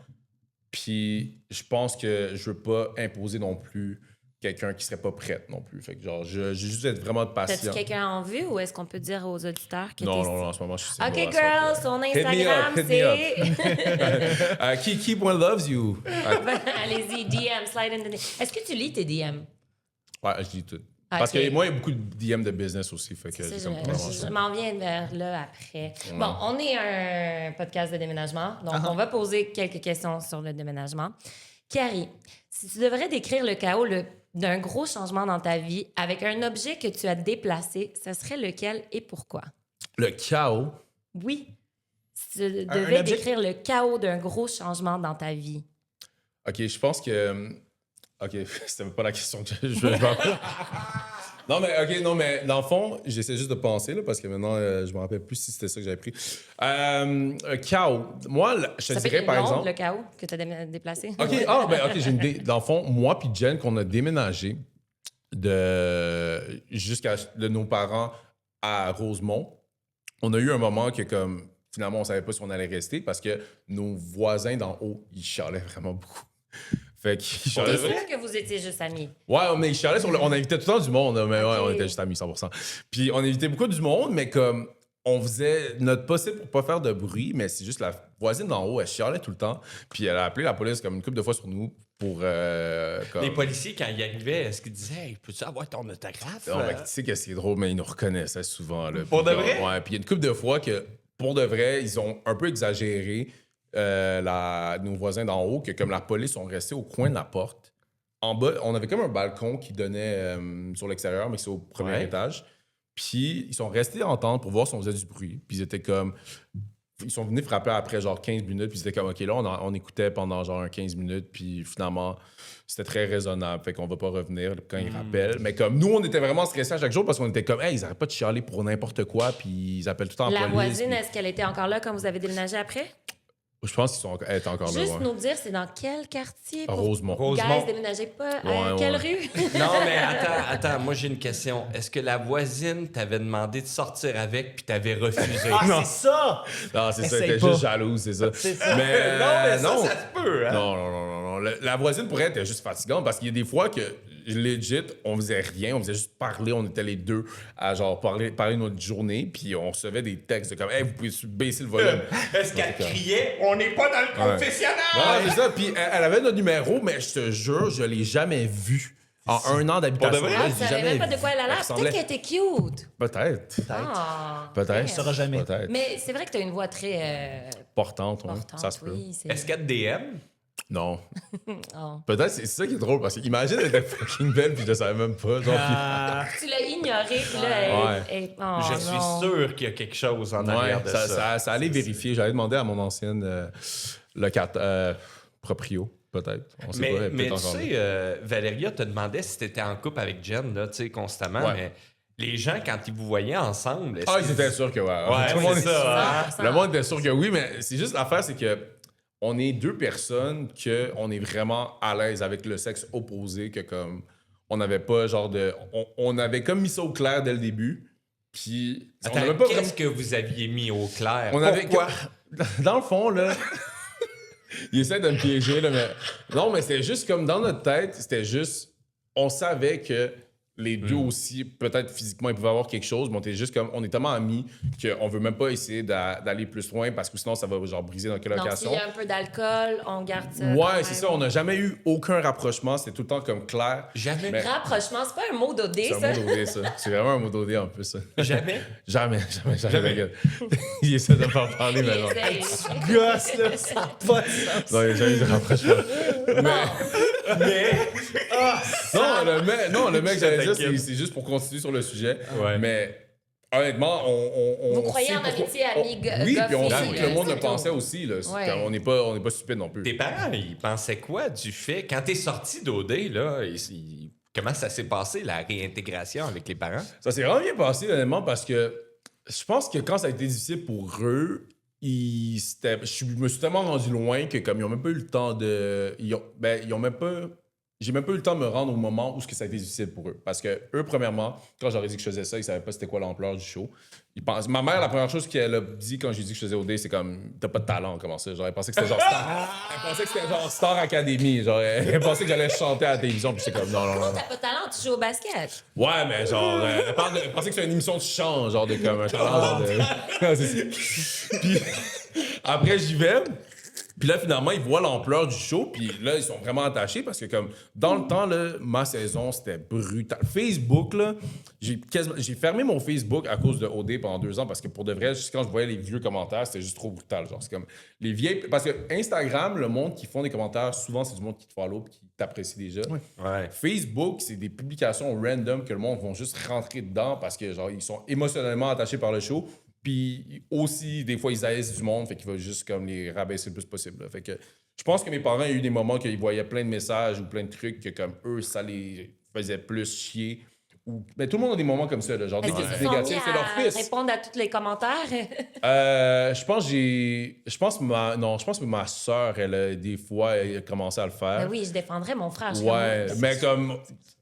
Puis je pense que je veux pas imposer non plus quelqu'un qui serait pas prête non plus. Fait que genre, j'ai juste être vraiment T'as-tu patient. quelqu'un en vue ou est-ce qu'on peut dire aux auditeurs que Non, t'es... en ce moment, je suis single OK, à 100%. girl, son Instagram, hit me c'est... Kiki.loves loves you. Allez-y, DM, slide in the... Est-ce que tu lis tes DM? Ouais, je dis tout. Ok. Parce que moi, il y a beaucoup de DM de business aussi. Fait que Ça, j'ai comme je, vraiment je ça. m'en viens vers là après. Bon, on est un podcast de déménagement, donc on va poser quelques questions sur le déménagement. Carrie, si tu devrais décrire le chaos d'un gros changement dans ta vie avec un objet que tu as déplacé, ce serait lequel et pourquoi? Le chaos. Oui. Si tu Un devais objet- décrire le chaos d'un gros changement dans ta vie. OK, je pense que... OK, c'était pas la question que je veux... Non, mais dans le fond, j'essaie juste de penser, là, parce que maintenant, je me rappelle plus si c'était ça que j'avais pris. Chaos. Moi, je te Ça fait dirais, une par blonde, exemple... le chaos que tu as déplacé? OK, j'ai une idée. Dans le fond, moi puis Jen, qu'on a déménagé, de nos parents à Rosemont, on a eu un moment que, comme, finalement, on savait pas si on allait rester parce que nos voisins d'en haut, ils chialaient vraiment beaucoup. Fait qu'ils chialaient. C'est sûr que vous étiez juste amis. Ouais, mais ils chialaient sur le... On invitait tout le temps du monde, mais ouais, Ok. on était juste amis 100%. Puis on invitait beaucoup du monde, mais comme on faisait notre possible pour pas faire de bruit, mais c'est juste la voisine d'en haut, elle chialait tout le temps. Puis elle a appelé la police comme une couple de fois sur nous pour... comme... Les policiers, quand ils arrivaient, est-ce qu'ils disaient hey, peux-tu avoir ton autographe? Non, mais tu sais que c'est drôle, mais ils nous reconnaissaient souvent. Là. Pour Puis de vrai? Ouais, puis il y a une couple de fois que, pour de vrai, ils ont un peu exagéré nos voisins d'en haut, que comme la police sont restés au coin de la porte. En bas, on avait comme un balcon qui donnait sur l'extérieur, mais c'est au premier Ouais. étage. Puis ils sont restés à entendre pour voir si on faisait du bruit. Puis ils étaient comme... Ils sont venus frapper après genre 15 minutes, puis ils étaient comme, OK, là, on écoutait pendant genre 15 minutes, puis finalement, c'était très raisonnable. Fait qu'on va pas revenir quand ils rappellent. Mais comme nous, on était vraiment stressés à chaque jour parce qu'on était comme, hey, ils arrêtent pas de chialer pour n'importe quoi, puis ils appellent tout le temps la La police. voisine, puis- est-ce qu'elle était encore là quand vous avez déménagé après? Je pense qu'elle est encore là, Juste ouais. nous dire, c'est dans quel quartier? À Rosemont. Rosemont. Guys, déménagez pas. Ouais, Quelle ouais. rue? Non, mais attends, moi j'ai une question. Est-ce que la voisine t'avait demandé de sortir avec puis t'avais refusé? Ah, c'est ça! Non, c'est ça, Essaye elle était pas. juste jalouse, c'est ça. C'est ça. Mais, non, mais ça, non. ça se peut, hein? Non. La voisine, pour elle, était juste fatigante parce qu'il y a des fois que, legit, on faisait rien, on faisait juste parler, on était les deux à genre parler de notre journée, puis on recevait des textes de comme, hey, vous pouvez baisser le volume. Est-ce qu'elle criait on n'est pas dans le confessionnal? Ouais, c'est ça. Puis elle avait notre numéro, mais je te jure, je l'ai jamais vu. En un an d'habitation, Pour de vrai? là, Ah, je tu l'ai savais jamais même pas de quoi elle a vu. l'air. ressemblait- Peut-être qu'elle était cute. Peut-être. Ah, Peut-être. Tu sauras jamais. Peut-être. Mais c'est vrai que tu as une voix très Portante, ouais. portante. Ça se peut. Oui, c'est... Est-ce qu'elle te DM? Non. Oh. Peut-être, c'est ça qui est drôle, parce que imagine, elle était fucking belle, puis je savais même pas. Genre, Ah, Tu l'as ignoré, puis là, Ouais. oh, Je suis non. sûr qu'il y a quelque chose en ouais, arrière de ça. ça allait vérifier. J'allais demander à mon ancienne proprio, peut-être. On sait Mais, pas, elle est mais peut-être tu encore là. sais, Valéria te demandait si tu étais en couple avec Jen, là, tu sais, constamment. Ouais. Mais les gens, quand ils vous voyaient ensemble, est-ce Ah, qu'ils- ils étaient sûrs que ouais. Ouais, Tout le monde c'est est- ça. hein? Le monde était sûr que oui, mais c'est juste l'affaire, c'est que on est deux personnes que on est vraiment à l'aise avec le sexe opposé, que comme on n'avait pas genre de. On avait comme mis ça au clair dès le début. Puis on Attends, n'avait pas qu'est-ce vraiment. que vous aviez mis au clair? On avait Pourquoi? Dans le fond, là. Il essaie de me piéger, là, mais. Non, mais c'était juste comme dans notre tête, c'était juste. On savait que les deux aussi, peut-être physiquement, ils pouvaient avoir quelque chose, mais on était juste comme. On est tellement amis qu'on veut même pas essayer d'aller plus loin parce que sinon, ça va genre briser notre Donc, colocation. s'il y a un peu d'alcool, on garde ça. quand Ouais, même. c'est ça. On n'a jamais eu aucun rapprochement. C'était tout le temps comme clair. Jamais. Mais- Rapprochement, c'est pas un mot d'OD, C'est ça? un mot d'OD, ça. C'est vraiment un mot d'OD en plus, ça. Jamais? Jamais. Regarde. Il essaie de me faire parler, mais non. gosse, là, ça n'a pas de sens. Non, il n'y a jamais eu de rapprochement. Mais. Non, le mec, j'allais dire, t'inquiète. c'est juste pour continuer sur le sujet. Ouais. Mais honnêtement, on Vous croyez sait en pourquoi- amitié, on- ami, Oui, gars, puis on fille, sait que le monde c'est le pensait tout. aussi. Là. C'est Ouais. comme, on n'est pas stupide non plus. Tes parents, ils pensaient quoi du fait. Quand t'es sorti d'OD, là, comment ça s'est passé, la réintégration avec les parents? Ça s'est vraiment bien passé, honnêtement, parce que je pense que quand ça a été difficile pour eux, je me suis tellement rendu loin que comme ils ont même pas eu le temps de... Ils ont même pas... J'ai même pas eu le temps de me rendre au moment où ça a été difficile pour eux. Parce que eux, premièrement, quand j'aurais dit que je faisais ça, ils savaient pas c'était quoi l'ampleur du show. Ma mère, la première chose qu'elle a dit quand j'ai dit que je faisais OD, c'est comme t'as pas de talent, comment ça? Genre, elle pensait que c'était genre Star. Elle pensait que c'était genre Star Academy. Genre, elle pensait que j'allais chanter à la télévision, puis c'est comme non. T'as pas de talent, tu joues au basket. Ouais, mais genre, elle pensait que c'était une émission de chant, genre de comme un talent de. Ouais, c'est ça. Puis après, j'y vais. Puis là, finalement, ils voient l'ampleur du show, puis là, ils sont vraiment attachés parce que, comme, dans le temps, là, ma saison, c'était brutal. Facebook, là, j'ai fermé mon Facebook à cause de OD pendant 2 ans parce que, pour de vrai, juste quand je voyais les vieux commentaires, c'était juste trop brutal. Genre, c'est comme les vieilles. Parce que Instagram, le monde qui font des commentaires, souvent, c'est du monde qui te follow puis qui t'apprécie déjà. Ouais. Facebook, c'est des publications random que le monde va juste rentrer dedans parce que, genre, ils sont émotionnellement attachés par le show. Puis aussi, des fois, ils haïssent du monde, fait qu'ils veulent juste comme les rabaisser le plus possible. Là. Fait que je pense que mes parents, il y a eu des moments qu'ils voyaient plein de messages ou plein de trucs que comme eux, ça les faisait plus chier Mais tout le monde a des moments comme ça, là, genre des Est-ce qu'ils se sont mis négatifs, c'est leur à fils. répondre à tous les commentaires? Je pense que ma sœur, elle a des fois elle a commencé à le faire. Ben oui, je défendrais mon frère. je serais Ouais, moi. mais comme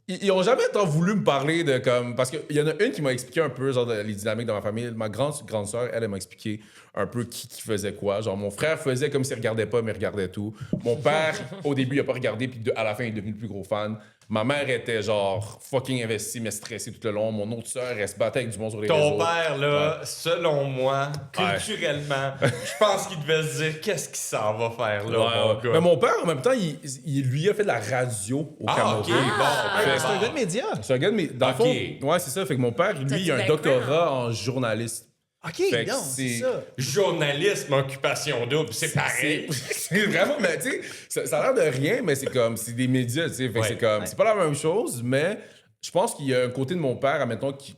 ils ont jamais tant voulu me parler de comme parce qu'il y en a une qui m'a expliqué un peu genre les dynamiques de ma famille. Ma grande sœur, elle m'a expliqué un peu qui faisait quoi. Genre mon frère faisait comme s'il regardait pas mais regardait tout. Mon père au début il a pas regardé puis à la fin il est devenu le plus gros fan. Ma mère était genre fucking investie mais stressée tout le long. Mon autre sœur elle se battait avec du monde sur les réseaux. Ton père, là, selon moi, culturellement, je pense qu'il devait se dire qu'est-ce qu'il s'en va faire là, mon gars. Mais mon père en même temps il lui a fait de la radio au Cameroun. OK, bon. C'est un gars de médias. C'est un gars de dans le Ok. fond, ouais, c'est ça. Fait que mon père, T'as lui, du il a un background. doctorat en journaliste. OK, Fait que non, c'est- c'est ça. Journalisme, occupation double, c'est pareil. C'est vraiment, mais tu sais, ça a l'air de rien, mais c'est comme, c'est des médias, tu sais. Fait que Ouais. c'est comme, c'est pas la même chose, mais je pense qu'il y a un côté de mon père, admettons, qui,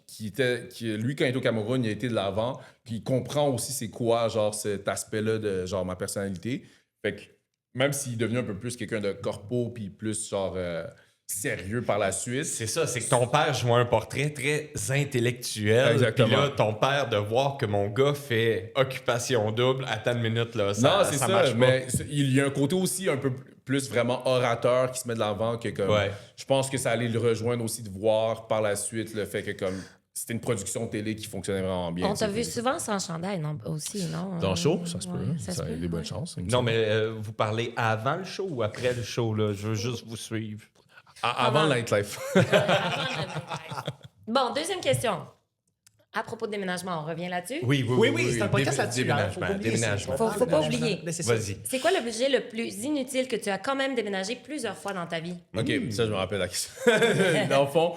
lui, quand il est au Cameroun, il a été de l'avant, puis il comprend aussi c'est quoi, genre, cet aspect-là de, genre, ma personnalité. Fait que même s'il est devenu un peu plus quelqu'un de corpo, puis plus, genre, sérieux par la suite. C'est ça, c'est que ton père joue un portrait très intellectuel. Exactement. Puis là, ton père, de voir que mon gars fait occupation double, attends une minute, là, ça, Non, c'est ça, marche pas. mais il y a un côté aussi un peu plus vraiment orateur qui se met de l'avant que comme Ouais. je pense que ça allait le rejoindre aussi de voir par la suite le fait que comme c'était une production télé qui fonctionnait vraiment bien. On t'a tu sais. vu souvent sans chandail, non? Aussi, non? Dans le show, ça se peut. Ouais, hein. ça se Ça a peut, des bonnes ouais. chances. il me Non, semble. mais vous parlez avant le show ou après le show, là? Je veux juste vous suivre. Avant le nightlife. Bon, deuxième question. À propos de déménagement, on revient là-dessus? Oui, c'est un podcast là-dessus. Hein. Faut pas oublier Déménagement. ça. Faut pas oublier. Mais c'est ça. Vas-y. C'est quoi l'objet le plus inutile que tu as quand même déménagé plusieurs fois dans ta vie? OK, ça, je me rappelle la question. Dans le fond,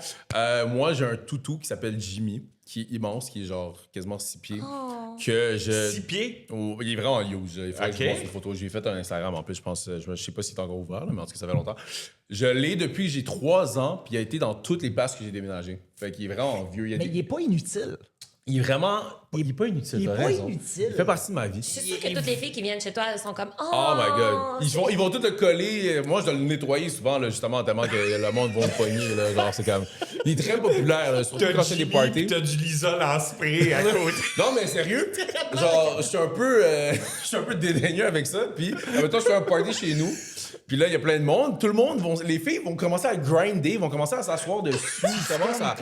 moi, j'ai un toutou qui s'appelle Jimmy, qui est immense, qui est genre quasiment 6 pieds. Oh. Que je... 6 pieds? Oh, il est vraiment huge. Il faudrait que je Ok. montre une photo. J'ai fait un Instagram en plus, je pense. Je sais pas s'il est encore ouvert, là, mais en tout cas, ça fait longtemps. Je l'ai depuis que j'ai 3 ans, puis il a été dans toutes les places que j'ai déménagé. Fait qu'il est vraiment vieux. Mais il est pas inutile. Il est vraiment. Il est pas inutile. Il est t'as pas raison. inutile. Il fait partie de ma vie. Je suis sûre que toutes les filles qui viennent chez toi, elles sont comme « Oh, Oh my god. c'est- Ils vont tout le coller. Moi, je dois le nettoyer souvent, là, justement, tellement que le monde va me pogner. Là, genre, c'est comme... Il est très populaire, là, surtout quand c'est des parties. T'as du Lysol en spray à côté. Non, mais sérieux, genre, je suis un peu dédaigneux avec ça. Puis, en même temps, je fais un party chez nous. Puis là, il y a plein de monde. Tout le monde, les filles vont commencer à grinder, vont commencer à s'asseoir dessus. Ils commencent à...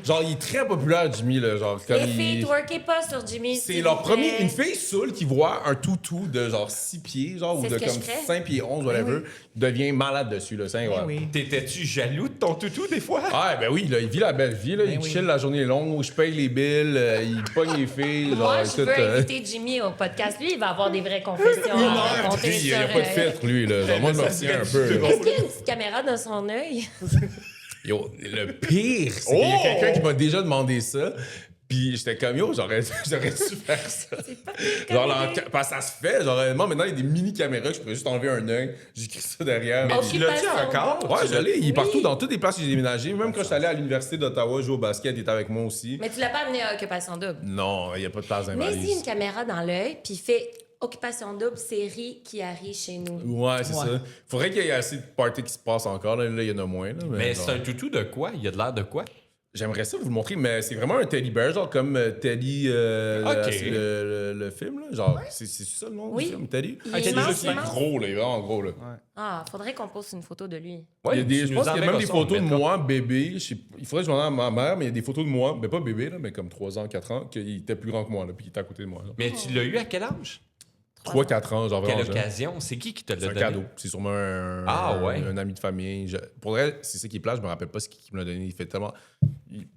Genre, il est très populaire, Jimmy, là. Genre, comme Les filles, il... twerkez pas sur Jimmy. C'est s'il leur vous premier... plaît. Une fille saoule qui voit un toutou de genre 6 pieds, genre, ou C'est de ce que comme je ferais. 5 pieds 11, whatever, devient malade dessus, là. C'est incroyable. Oui. T'étais-tu jaloux de ton toutou des fois? Ah, ben oui, là, il vit la belle vie, là. Il chill, la journée est longue, je paye les billes, il pogne les filles, genre, Moi, je écoute, veux inviter Jimmy au podcast. Lui, il va avoir des vraies confessions à raconter lui, il n'y a sur, pas de filtre, lui, là. Genre, moi, je me retiens un peu. là. Est-ce qu'il y a une petite caméra dans son œil? Yo, le pire, c'est qu'il y a Oh! quelqu'un qui m'a déjà demandé ça. Puis j'étais comme, yo, j'aurais dû faire ça. Genre, parce que ça se fait. Genre, réellement, maintenant, il y a des mini-caméras que je pourrais juste enlever un œil. J'écris ça derrière. Mais tu l'as-tu Occupation encore? double. Ouais, j'allais. Il est Oui. partout, dans toutes les places que j'ai déménagé. Même quand je suis allé à l'Université d'Ottawa jouer au basket, il était avec moi aussi. Mais tu l'as pas amené à Occupation Double. Non, il n'y a pas de place dans les Mets-y une valises. caméra dans l'œil, puis fais Occupation Double, série qui arrive chez nous. Ouais, c'est ça. Faudrait qu'il y ait assez de parties qui se passent encore. Là, il y en a moins. Là, Mais genre, c'est un toutou de quoi? Il a de l'air de quoi? j'aimerais ça vous le montrer, mais c'est vraiment un teddy bear, genre comme Teddy, Ok. le film. Là. Genre, c'est ça le nom Oui. du film, Teddy? Il Ah, est Teddy, immense, il est immense. gros, là. Il est vraiment gros, là. Ah, faudrait qu'on poste une photo de lui. Il y a des, tu je nous pense qu'il y a même enverras des ça, on photos de le mettra. moi, bébé. Il faudrait que je demande à ma mère, mais il y a des photos de moi, mais pas bébé, là, mais comme 3 ans, 4 ans, qu'il était plus grand que moi, là, puis il était à côté de moi. Mais tu l'as eu à quel âge? 3-4 ans, genre Quelle vraiment. jeune. occasion? C'est qui te l'a C'est un donné? cadeau. C'est sûrement ouais. un ami de famille. Pour vrai, c'est ça qui est plat, je me rappelle pas ce qui me l'a donné. Il fait tellement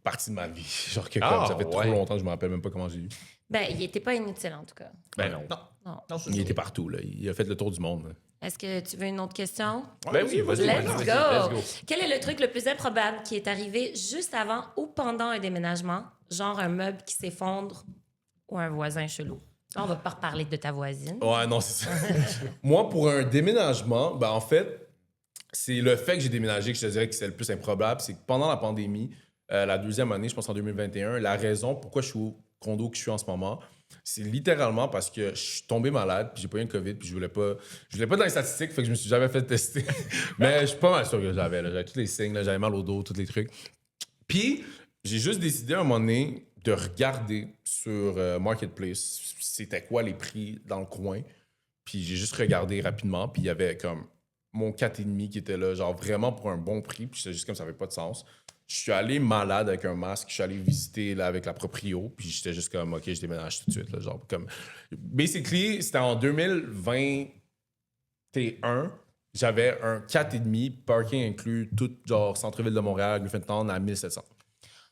partie de ma vie. Genre que comme, ça fait trop ouais. longtemps que je me rappelle même pas comment j'ai eu. Ben, il était pas inutile, en tout cas. Ben non. Non. Non, c'est Il ça. était partout, là. Il a fait le tour du monde. là. Est-ce que tu veux une autre question? Ben oui, vas-y. Let's vas-y, go. Quel est le truc le plus improbable qui est arrivé juste avant ou pendant un déménagement? Genre un meuble qui s'effondre ou un voisin chelou? Là, on va pas reparler de ta voisine. Ouais, non, c'est ça. Moi, pour un déménagement, ben en fait, c'est le fait que j'ai déménagé que je te dirais que c'est le plus improbable. C'est que pendant la pandémie, la deuxième année, je pense en 2021, la raison pourquoi je suis au condo que je suis en ce moment, c'est littéralement parce que je suis tombé malade, puis j'ai pas eu le COVID, puis je voulais pas dans les statistiques, fait que je me suis jamais fait tester. Mais je suis pas mal sûr que j'avais tous les signes, là, j'avais mal au dos, tous les trucs. Puis, j'ai juste décidé à un moment donné de regarder sur Marketplace c'était quoi les prix dans le coin. Puis j'ai juste regardé rapidement, puis il y avait comme mon 4,5 qui était là, genre vraiment pour un bon prix, puis j'étais juste comme ça n'avait pas de sens. Je suis allé malade avec un masque, je suis allé visiter là, avec la proprio, puis j'étais juste comme, OK, je déménage tout de suite. Là, genre, comme... Basically, c'était en 2021, j'avais un 4,5, parking inclus, tout genre centre-ville de Montréal, Griffintown à 1700.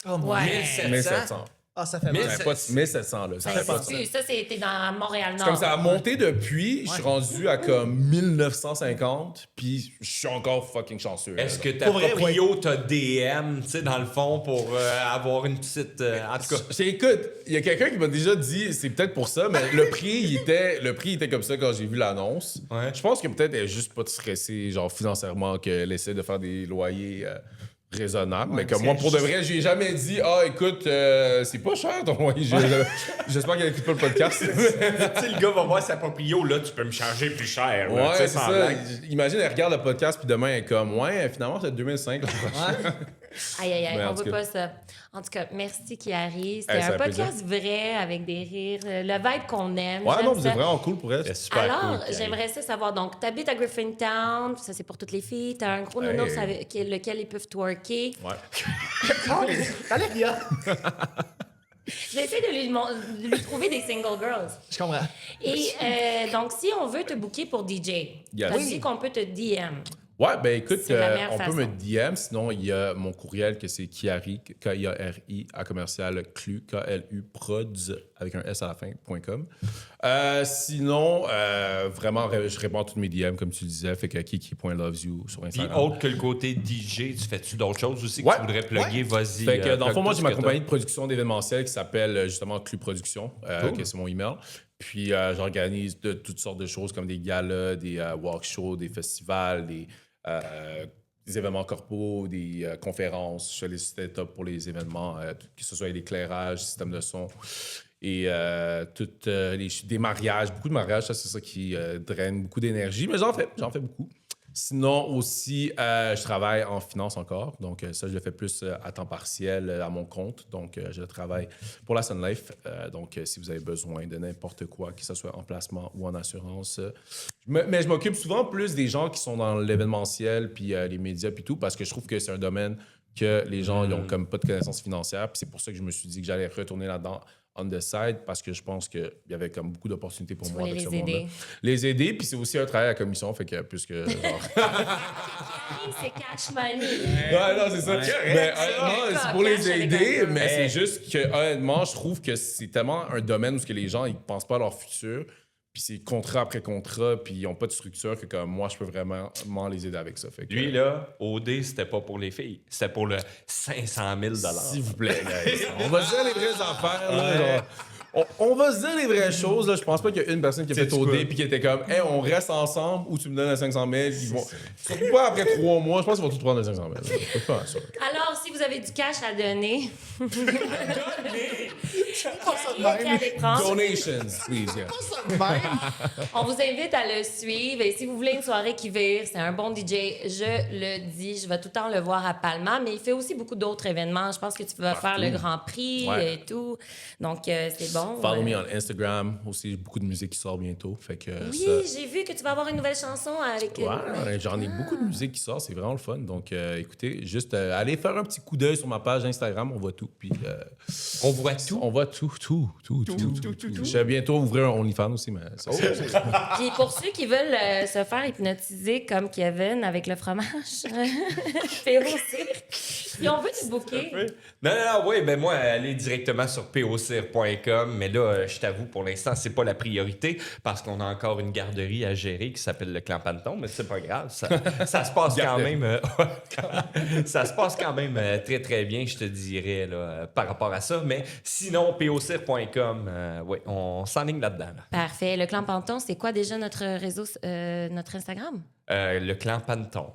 Oh mon Ouais. Dieu. 1700. Ah, ça fait Mais mal. Ça fait pas 1700, là. Ça fait pas de sens. Ça, c'était dans Montréal-Nord. C'est comme ça a monté depuis, je suis rendu à comme 1950, puis je suis encore fucking chanceux. Est-ce que là. ta Pour vrai, proprio t'a DM, tu sais, dans le fond, pour avoir une petite... en tout cas, Écoute, il y a quelqu'un qui m'a déjà dit, c'est peut-être pour ça, mais le prix était comme ça quand j'ai vu l'annonce. Ouais. Je pense que peut-être elle est juste pas stressée, genre financièrement, qu'elle essaie de faire des loyers raisonnables. Mais comme moi, pour de vrai, j'ai jamais dit, écoute, c'est pas cher ton loyer. J'espère qu'elle écoute pas le podcast. tu sais, le gars va voir sa proprio, là, tu peux me charger plus cher. là, tu Ouais, sais, c'est sans ça. blague. Imagine, elle regarde le podcast, puis demain, elle est comme, ouais, finalement, c'est 2005. Aïe, aïe, aïe, Mais en on tout veut cas. pas ça. En tout cas, merci Kiari. C'était Hey, ça un fait plaisir. podcast vrai, avec des rires, le vibe qu'on aime. Ouais, j'aime non, vous ça. êtes vraiment cool pour elle. C'est super Alors, cool. j'aimerais ça savoir. Donc, t'habites à Griffintown, ça c'est pour toutes les filles. T'as un gros nounours Hey. avec lequel ils peuvent twerker. Ouais. Valéria. J'essaie de lui trouver des single girls. Je comprends. Et donc, si on veut te booker pour DJ, Yes. t'as Oui. dit qu'on peut te DM. Ouais, ben écoute, C'est la meilleure on façon. peut me DM, sinon il y a mon courriel que c'est Kiari, K-I-A-R-I, à commercial, clu, K-L-U, prods, avec un S à la fin, .com. Sinon, vraiment, je réponds à toutes mes DM, comme tu le disais, fait que kiki.lovesyou sur Puis Instagram. autre que le côté DJ, tu fais-tu d'autres choses aussi que Ouais. tu voudrais plugger? Vas-y. Fait que dans le fond, plug moi, tout j'ai ce ma que compagnie de production d'événementiel qui s'appelle justement Clu Production, Cool. que c'est mon email. Puis j'organise de toutes sortes de choses comme des galas, des walk shows, des festivals, des événements corpaux, des conférences. Je fais les setups pour les événements, que ce soit l'éclairage, système de son et des mariages, beaucoup de mariages. Ça, c'est ça qui draine beaucoup d'énergie, mais j'en fais beaucoup. Sinon, aussi, je travaille en finance encore. Donc, ça, je le fais plus à temps partiel à mon compte. Donc, je travaille pour la Sun Life. Donc, si vous avez besoin de n'importe quoi, que ce soit en placement ou en assurance. Mais je m'occupe souvent plus des gens qui sont dans l'événementiel, puis les médias, puis tout, parce que je trouve que c'est un domaine que les gens ils ont comme pas de connaissances financières. Puis c'est pour ça que je me suis dit que j'allais retourner là-dedans on the side, parce que je pense qu'il y avait comme beaucoup d'opportunités pour Tu moi voulais avec ce les aider. monde-là. Les aider, puis c'est aussi un travail à commission, fait que puisque... genre, Kiari, c'est cash money. Ouais, non, c'est ça. Mais honnêtement, c'est pour les Cash avec aider, un peu. mais c'est juste que, honnêtement, je trouve que c'est tellement un domaine où que les gens, ils pensent pas à leur futur, puis c'est contrat après contrat, puis ils ont pas de structure que comme moi, je peux vraiment les aider avec ça. Fait que, Lui, là, OD, c'était pas pour les filles. C'était pour le 500 000 s'il vous plaît, guys. On va se dire les vraies affaires, là, genre. On va se dire les vraies choses. Là. Je pense pas qu'il y a une personne qui a fait Sais-tu OD quoi? puis qui était comme hey, on reste ensemble ou tu me donnes le 500 000. Ils vont... Surtout pas après 3 mois. Je pense qu'ils vont tout prendre le 500 000. Je suis pas sûr. Alors, si vous avez du cash à donner, même. allez prendre. Donations, please. Yeah. On vous invite à le suivre. Et si vous voulez une soirée qui vire, c'est un bon DJ. Je le dis, je vais tout le temps le voir à Palma, mais il fait aussi beaucoup d'autres événements. Je pense que tu vas faire le Grand Prix Ouais. et tout. Donc, c'est bon. Follow me on Instagram. Aussi, beaucoup de musique qui sort bientôt. Fait que Oui, j'ai vu que tu vas avoir une nouvelle chanson avec... Ouais, j'en ai beaucoup de musique qui sort, c'est vraiment le fun. Donc, écoutez, juste allez faire un petit coup d'œil sur ma page Instagram, on voit tout. Puis, On voit tout. on voit tout. Je vais bientôt ouvrir un OnlyFans aussi, mais ça, c'est... Puis pour ceux qui veulent se faire hypnotiser comme Kevin avec le fromage, Féro Cirque, si on veut te booker, Non, oui, ben moi, aller directement sur pocir.com, mais là, je t'avoue, pour l'instant, c'est pas la priorité parce qu'on a encore une garderie à gérer qui s'appelle le Clan Panton, mais c'est pas grave, ça se passe quand même, ça se passe quand même très, très bien, je te dirais, là, par rapport à ça, mais sinon, pocir.com, oui, on s'enligne là-dedans. Là. parfait. Le Clan Panton, c'est quoi déjà notre réseau, notre Instagram? Le Clan Panton.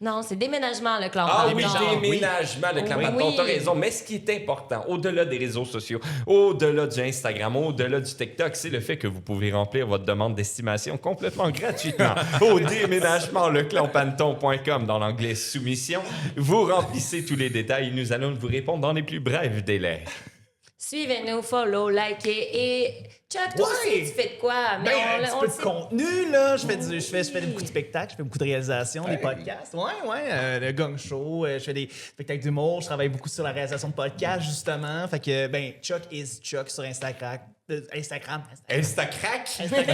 Non, c'est déménagement, le clan Ah oui, Panton. déménagement, le clan Oui. Panton, Oui. t'as raison. Mais ce qui est important, au-delà des réseaux sociaux, au-delà du Instagram, au-delà du TikTok, c'est le fait que vous pouvez remplir votre demande d'estimation complètement gratuitement au déménagement leclanpanton.com dans l'onglet soumission. Vous remplissez tous les détails et nous allons vous répondre dans les plus brefs délais. Suivez-nous, follow, likez et Chuck, toi Ouais. aussi, tu fais de quoi? Ben, un le petit peu de sait. contenu, là. Je fais beaucoup de spectacles, je fais beaucoup de réalisations, des podcasts. Ouais. Le gang show, je fais des spectacles d'humour, je travaille beaucoup sur la réalisation de podcasts, justement. Fait que, ben, Chuck is Chuck sur Instagram. Instagram. Instacrack? C'est du crack,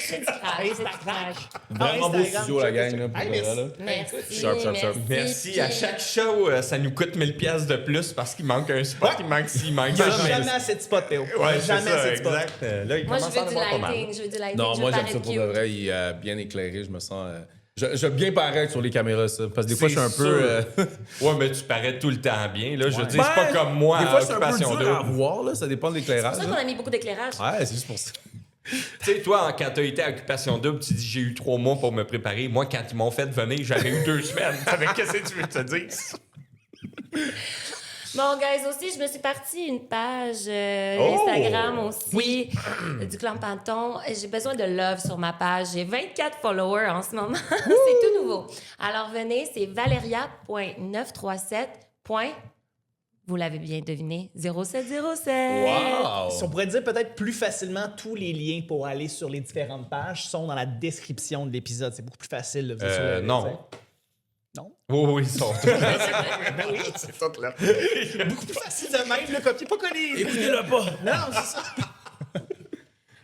c'est du crack. Vraiment beau Instagram, studio, la Chuck gang, is là, Chuck. pour Hey, vrai, là. Merci, Sharp, sharp, sharp. Merci. À chaque show, ça nous coûte 1000$ de plus parce qu'il manque un spot, il manque ci, il manque Il n'y a ça. jamais assez de spots, Théo. Ouais, c'est Jamais ça, assez de spots. exact. Là, il Moi, je commence à en veux du avoir pas mal. lighting, je veux du lighting. Non, je moi, veux j'aime ça paraître pour de cute. vrai. Il est bien éclairé, je me sens... Je bien paraître sur les caméras, ça. Parce que des fois, je suis un C'est peu... Ouais, mais tu parais tout le temps bien. Là. Je veux dire, c'est pas comme moi Des à fois, c'est un peu Occupation dur à Double. voir, là. Ça dépend de C'est l'éclairage. pour ça qu'on a mis beaucoup d'éclairage. Ouais, c'est juste pour ça. Tu sais, toi, quand t'as été à Occupation Double, tu dis j'ai eu 3 mois pour me préparer. Moi, quand ils m'ont fait venir, j'avais eu 2 semaines. Qu'est-ce que tu veux te dire? Bon, guys, aussi, je me suis partie une page Oh! Instagram aussi du clan Panton. J'ai besoin de love sur ma page. J'ai 24 followers en ce moment. C'est tout nouveau. Alors, venez, c'est valeria.937. Vous l'avez bien deviné, 0707. Wow! Si on pourrait dire peut-être plus facilement, tous les liens pour aller sur les différentes pages sont dans la description de l'épisode. C'est beaucoup plus facile. Là, vous êtes sur le- Non. Non? Oui, ils sont C'est ça, là. Beaucoup plus facile de même, le copier, pas coller. Écoutez-le pas! Non, c'est ça.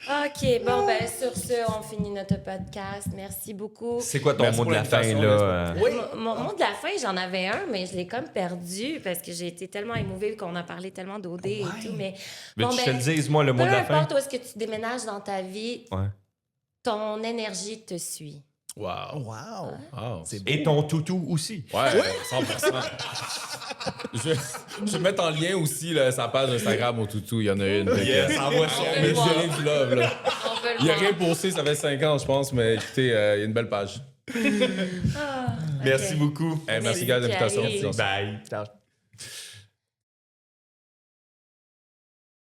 OK, bon, ben sur ce, on finit notre podcast. Merci beaucoup. C'est quoi ton Merci mot de pour la fin, l'invitation, là? Oui. Mon mot de la fin, j'en avais un, mais je l'ai comme perdu parce que j'ai été tellement émouvée qu'on a parlé tellement d'OD et tout. Mais Mais bon, tu te ben, le dises, moi, le mot peu de la fin? importe où est-ce que tu déménages dans ta vie, Ouais. ton énergie te suit. Wow! Wow. Wow. C'est beau. Et ton toutou aussi. Ouais, 100%. Je vais mettre en lien aussi là, sa page Instagram au toutou. Il y en a une. Yes, envoie ça. On veut Mais le j'ai voir. rien du love, là. On veut le Il a voir. rien posté, ça fait 5 ans, je pense, mais écoutez, il y a une belle page. Ah, Merci ok. beaucoup. Hey, merci, Merci, gars, de l'invitation. Pierre. Bye. Ciao.